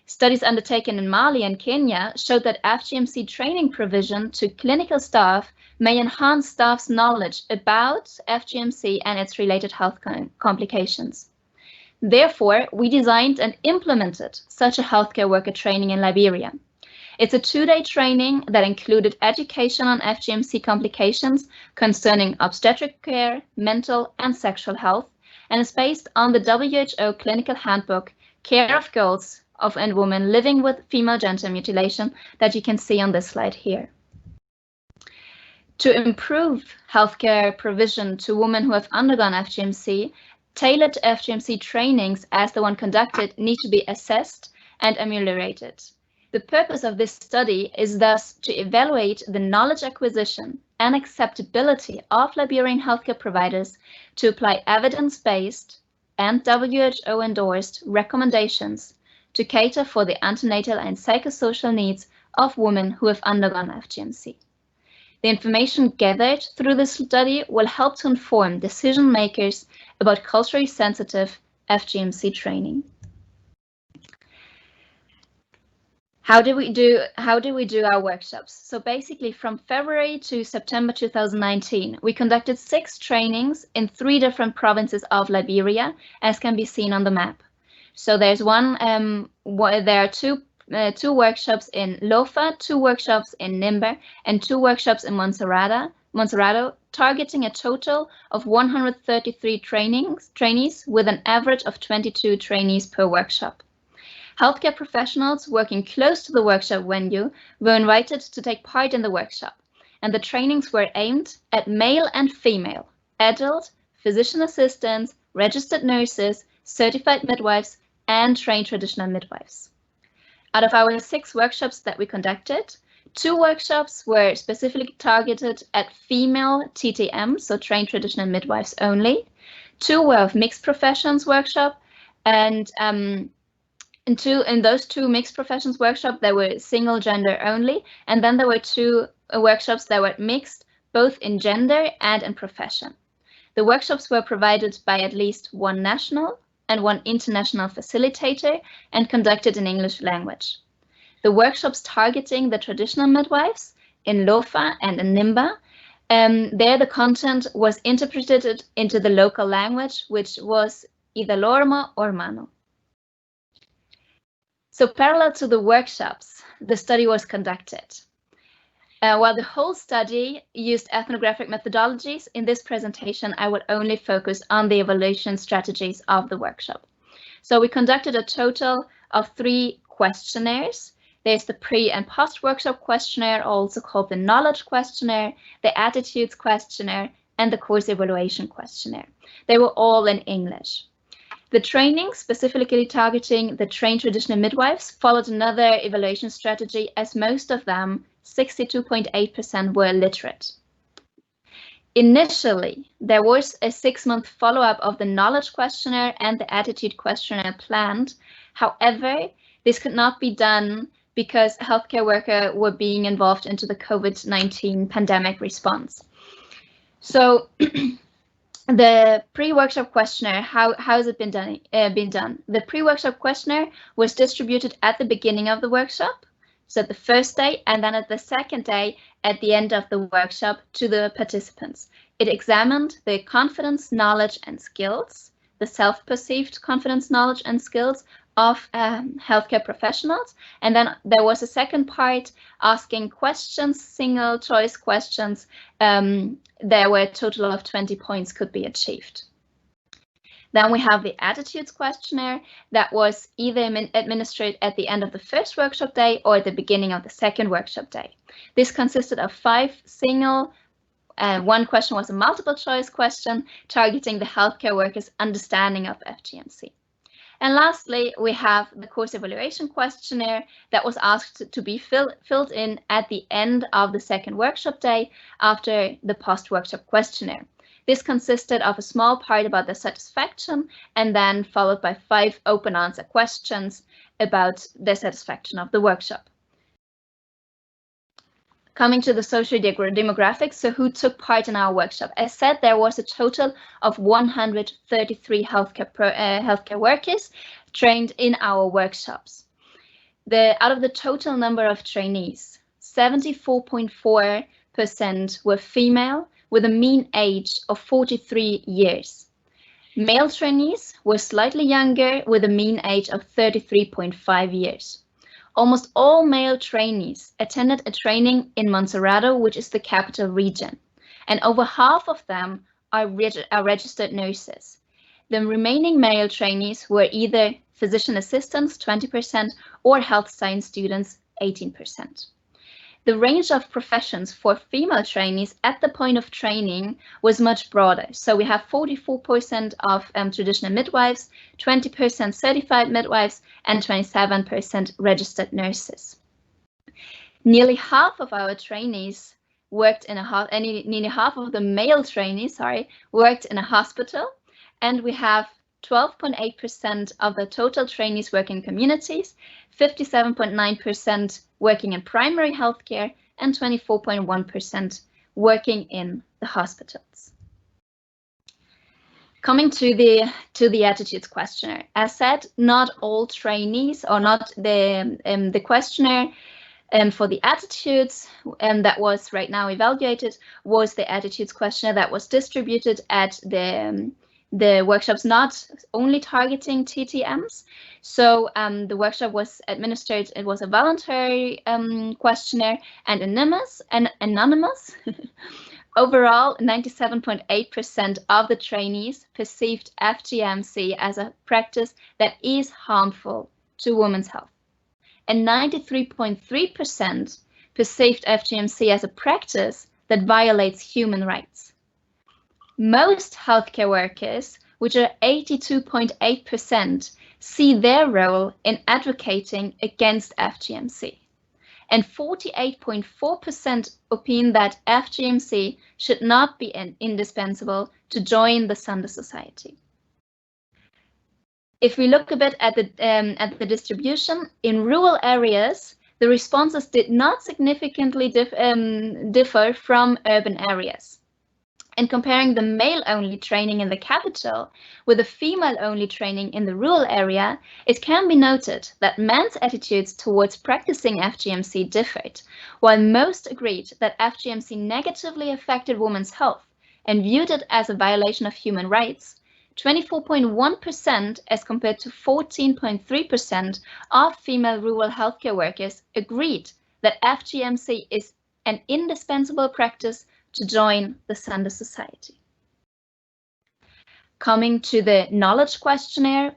Studies undertaken in Mali and Kenya showed that FGMC training provision to clinical staff may enhance staff's knowledge about FGMC and its related health complications. Therefore, we designed and implemented such a healthcare worker training in Liberia. It's a 2-day training that included education on FGMC complications concerning obstetric care, mental and sexual health, and is based on the WHO clinical handbook, Care of Girls and Women Living with Female Genital Mutilation, that you can see on this slide here. To improve healthcare provision to women who have undergone FGMC, tailored FGMC trainings as the one conducted need to be assessed and ameliorated. The purpose of this study is thus to evaluate the knowledge acquisition and acceptability of Liberian healthcare providers to apply evidence-based and WHO-endorsed recommendations to cater for the antenatal and psychosocial needs of women who have undergone FGMC. The information gathered through this study will help to inform decision makers about culturally sensitive FGMC training. How do we do our workshops? So basically from February to September 2019, we conducted 6 trainings in 3 different provinces of Liberia, as can be seen on the map. So there's there are two workshops in Lofa, 2 workshops in Nimba, and 2 workshops in Montserrado, targeting a total of 133 trainees with an average of 22 trainees per workshop. Healthcare professionals working close to the workshop venue were invited to take part in the workshop, and the trainings were aimed at male and female, adult, physician assistants, registered nurses, certified midwives, and trained traditional midwives. Out of our 6 workshops that we conducted, 2 workshops were specifically targeted at female TTM, so trained traditional midwives only. 2 were of mixed professions workshop, and in those 2 mixed professions workshops, they were single gender only, and then there were 2 workshops that were mixed both in gender and in profession. The workshops were provided by at least 1 national and 1 international facilitator and conducted in English language. The workshops targeting the traditional midwives in Lofa and in Nimba, there the content was interpreted into the local language, which was either Lorma or Mano. So parallel to the workshops, the study was conducted. While the whole study used ethnographic methodologies, in this presentation, I will only focus on the evaluation strategies of the workshop. So we conducted a total of 3 questionnaires. There's the pre and post workshop questionnaire, also called the knowledge questionnaire, the attitudes questionnaire, and the course evaluation questionnaire. They were all in English. The training, specifically targeting the trained traditional midwives, followed another evaluation strategy, as most of them, 62.8%, were illiterate. Initially, there was a 6-month follow-up of the knowledge questionnaire and the attitude questionnaire planned. However, this could not be done because healthcare workers were being involved into the COVID-19 pandemic response. So the pre-workshop questionnaire, how has it been done? The pre-workshop questionnaire was distributed at the beginning of the workshop, so the first day, and then at the second day at the end of the workshop to the participants. It examined the confidence, knowledge, and skills, the self-perceived confidence, knowledge, and skills of healthcare professionals. And then there was a second part asking questions, single choice questions. There were a total of 20 points could be achieved. Then we have the attitudes questionnaire that was either administered at the end of the first workshop day or at the beginning of the second workshop day. This consisted of 5 single, 1 question was a multiple choice question targeting the healthcare workers' understanding of FGMC. And lastly, we have the course evaluation questionnaire that was asked to be filled in at the end of the second workshop day after the post-workshop questionnaire. This consisted of a small part about the satisfaction and then followed by 5 open answer questions about the satisfaction of the workshop. Coming to the socio-demographics, so who took part in our workshop? As said, there was a total of 133 healthcare workers trained in our workshops. Out of the total number of trainees, 74.4% were female, with a mean age of 43 years. Male trainees were slightly younger, with a mean age of 33.5 years. Almost all male trainees attended a training in Montserrado, which is the capital region, and over half of them are registered nurses. The remaining male trainees were either physician assistants, 20%, or health science students, 18%. the range of professions for female trainees at the point of training was much broader. So we have 44% of traditional midwives, 20% certified midwives, and 27% registered nurses. Nearly half of our trainees worked in nearly half of the male trainees, worked in a hospital, and we have 12.8% of the total trainees work in communities, 57.9% working in primary healthcare, and 24.1% working in the hospitals. Coming to the attitudes questionnaire, as said, not all trainees, or not the questionnaire for the attitudes that was right now evaluated was the attitudes questionnaire that was distributed at the workshops, not only targeting TTMs. So the workshop was administered, it was a voluntary questionnaire and anonymous. Overall, 97.8% of the trainees perceived FGMC as a practice that is harmful to women's health. And 93.3% perceived FGMC as a practice that violates human rights. Most healthcare workers, which are 82.8%, see their role in advocating against FGMC. And 48.4% opine that FGMC should not be indispensable to join the Sunday Society. If we look a bit at the distribution, in rural areas, the responses did not significantly differ from urban areas. And comparing the male-only training in the capital with the female-only training in the rural area, it can be noted that men's attitudes towards practicing FGMC differed. While most agreed that FGMC negatively affected women's health and viewed it as a violation of human rights, 24.1% as compared to 14.3% of female rural healthcare workers agreed that FGMC is an indispensable practice to join the Sunday Society. Coming to the knowledge questionnaire,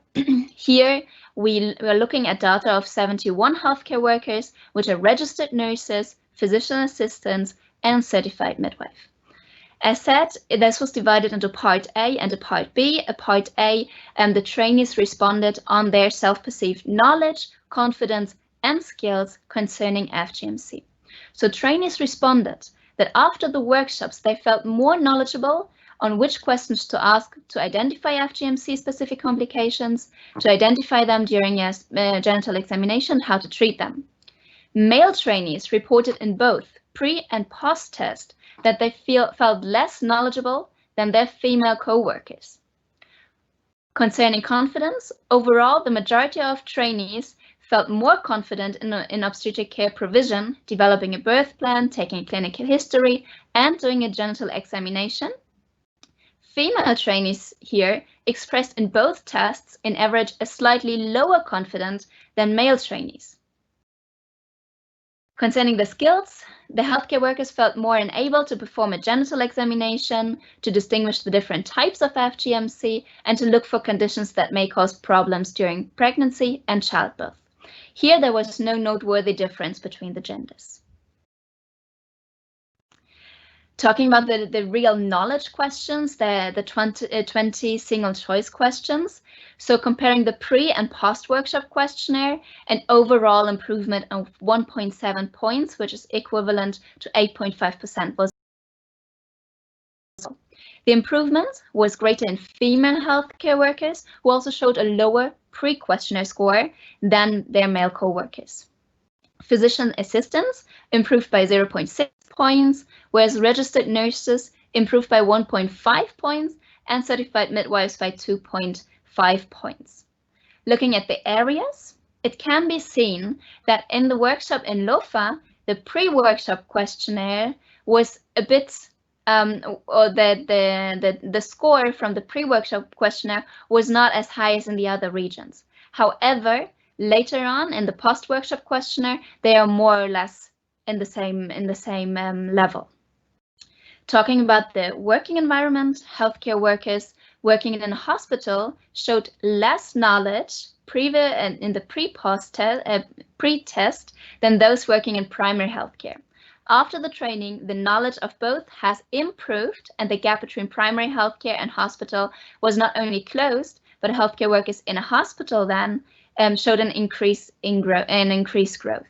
here we are looking at data of 71 healthcare workers, which are registered nurses, physician assistants, and certified midwife. As said, this was divided into Part A and a Part B. A Part A, the trainees responded on their self-perceived knowledge, confidence, and skills concerning FGMC. So trainees responded that after the workshops, they felt more knowledgeable on which questions to ask to identify FGMC-specific complications, to identify them during a genital examination, how to treat them. Male trainees reported in both pre- and post-test that they felt less knowledgeable than their female co-workers. Concerning confidence, overall, the majority of trainees felt more confident in obstetric care provision, developing a birth plan, taking a clinical history, and doing a genital examination. Female trainees here expressed in both tests, in average, a slightly lower confidence than male trainees. Concerning the skills, the healthcare workers felt more enabled to perform a genital examination, to distinguish the different types of FGMC, and to look for conditions that may cause problems during pregnancy and childbirth. Here, there was no noteworthy difference between the genders. Talking about the real knowledge questions, the 20 single choice questions. So comparing the pre and post workshop questionnaire, an overall improvement of 1.7 points, which is equivalent to 8.5% was. The improvement was greater in female healthcare workers, who also showed a lower pre-questionnaire score than their male co-workers. Physician assistants improved by 0.6 points, whereas registered nurses improved by 1.5 points and certified midwives by 2.5 points. Looking at the areas, it can be seen that in the workshop in LOFA, the pre-workshop questionnaire was a bit or the score from the pre-workshop questionnaire was not as high as in the other regions. However, later on in the post-workshop questionnaire, they are more or less in the same level. Talking about the working environment, healthcare workers working in a hospital showed less knowledge in the pre-test than those working in primary healthcare. after the training, the knowledge of both has improved and the gap between primary healthcare and hospital was not only closed, but healthcare workers in a hospital then showed an increased growth.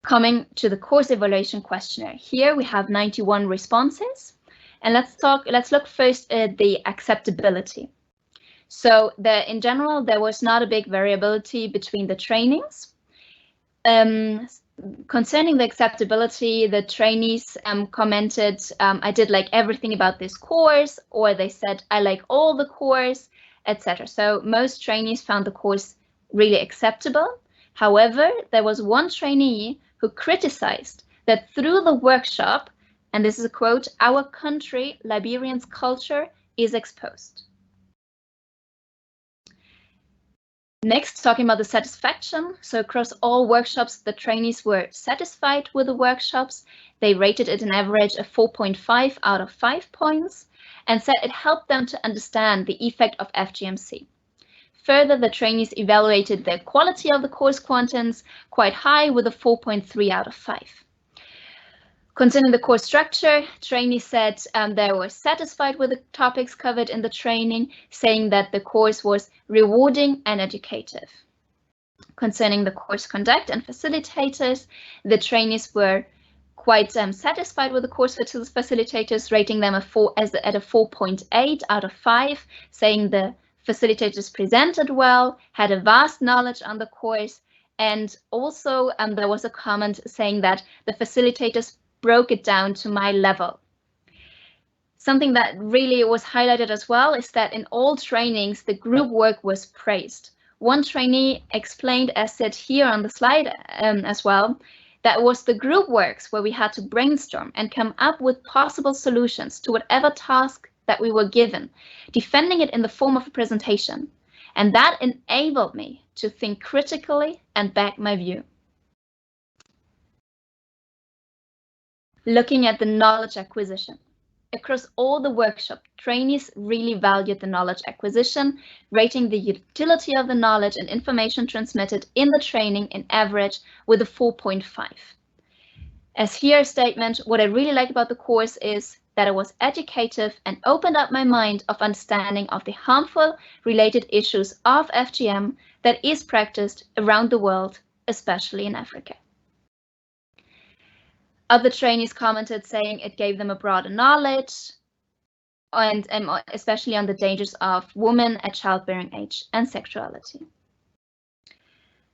Coming to the course evaluation questionnaire. Here we have 91 responses, and let's look first at the acceptability. So in general, there was not a big variability between the trainings. Concerning the acceptability, the trainees commented, I did like everything about this course, or they said, I like all the course, etc. So most trainees found the course really acceptable. However, there was one trainee who criticized that through the workshop, and this is a quote, our country, Liberian's culture is exposed. Next, talking about the satisfaction. So across all workshops, the trainees were satisfied with the workshops. They rated it an average of 4.5 out of 5 points and said it helped them to understand the effect of FGMC. Further, the trainees evaluated the quality of the course contents quite high with a 4.3 out of 5. Concerning the course structure, trainees said they were satisfied with the topics covered in the training, saying that the course was rewarding and educative. Concerning the course conduct and facilitators, the trainees were quite satisfied with the course facilitators, rating them at a 4.8 out of 5, saying the facilitators presented well, had a vast knowledge on the course, and also there was a comment saying that the facilitators broke it down to my level. Something that really was highlighted as well is that in all trainings, the group work was praised. One trainee explained, as said here on the slide as well, that was the group works where we had to brainstorm and come up with possible solutions to whatever task that we were given, defending it in the form of a presentation. And that enabled me to think critically and back my view. Looking at the knowledge acquisition. Across all the workshops, trainees really valued the knowledge acquisition, rating the utility of the knowledge and information transmitted in the training in average with a 4.5. As here a statement, what I really like about the course is that it was educative and opened up my mind of understanding of the harmful related issues of FGM that is practiced around the world, especially in Africa. Other trainees commented saying it gave them a broader knowledge, and especially on the dangers of women at childbearing age and sexuality.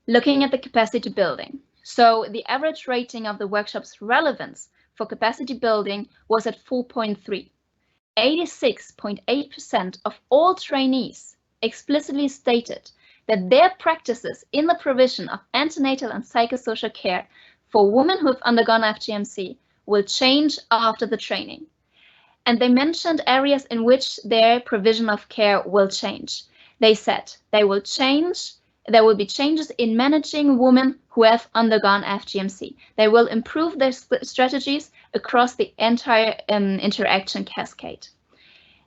Looking at the capacity building. So the average rating of the workshop's relevance for capacity building was at 4.3. 86.8% of all trainees explicitly stated that their practices in the provision of antenatal and psychosocial care for women who have undergone FGMC will change after the training. And they mentioned areas in which their provision of care will change. They said they will change. There will be changes in managing women who have undergone FGMC. They will improve their strategies across the entire interaction cascade.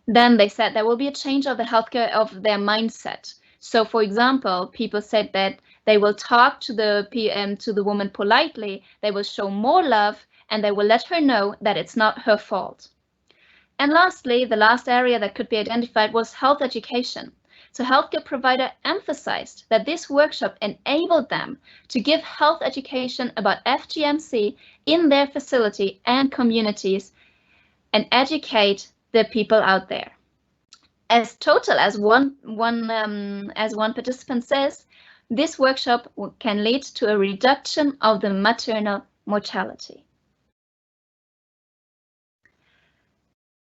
Then they said there will be a change of the healthcare of their mindset. So, for example, people said that they will talk to the woman politely, they will show more love, and they will let her know that it's not her fault. And lastly, the last area that could be identified was health education. So healthcare provider emphasized that this workshop enabled them to give health education about FGMC in their facility and communities and educate the people out there. As one participant says, this workshop can lead to a reduction of the maternal mortality.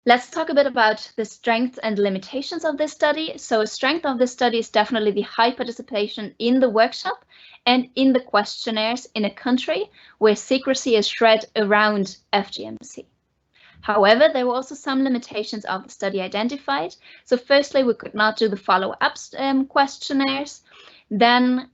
Let's talk a bit about the strengths and limitations of this study. So a strength of this study is definitely the high participation in the workshop and in the questionnaires in a country where secrecy is spread around FGMC. However, there were also some limitations of the study identified. So firstly, we could not do the follow-up questionnaires. Then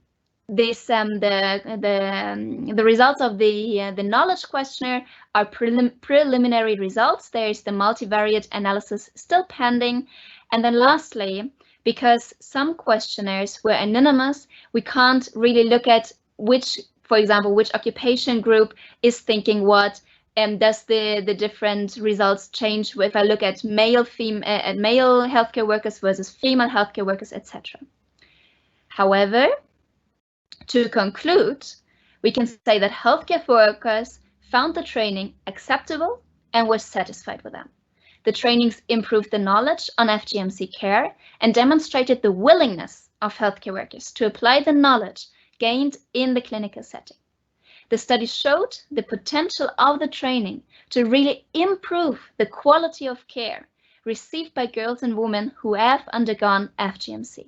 this the results of the knowledge questionnaire are preliminary results. There is the multivariate analysis still pending. And then lastly, because some questionnaires were anonymous, we can't really look at which for example, which occupation group is thinking what, and does the different results change if I look at male healthcare workers versus female healthcare workers, etc. However, to conclude, we can say that healthcare workers found the training acceptable and were satisfied with them. The trainings improved the knowledge on FGMC care and demonstrated the willingness of healthcare workers to apply the knowledge gained in the clinical setting. The study showed the potential of the training to really improve the quality of care received by girls and women who have undergone FGMC.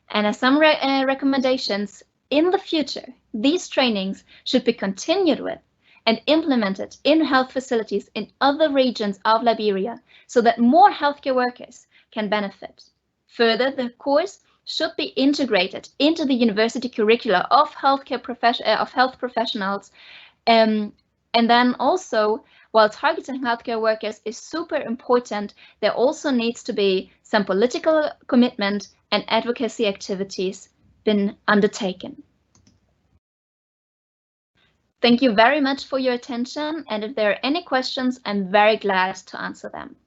And as some recommendations, in the future, these trainings should be continued with and implemented in health facilities in other regions of Liberia so that more healthcare workers can benefit. Further, the course should be integrated into the university curricula of health professionals. And then also, while targeting healthcare workers is super important, there also needs to be some political commitment and advocacy activities been undertaken. Thank you very much for your attention, and if there are any questions, I'm very glad to answer them.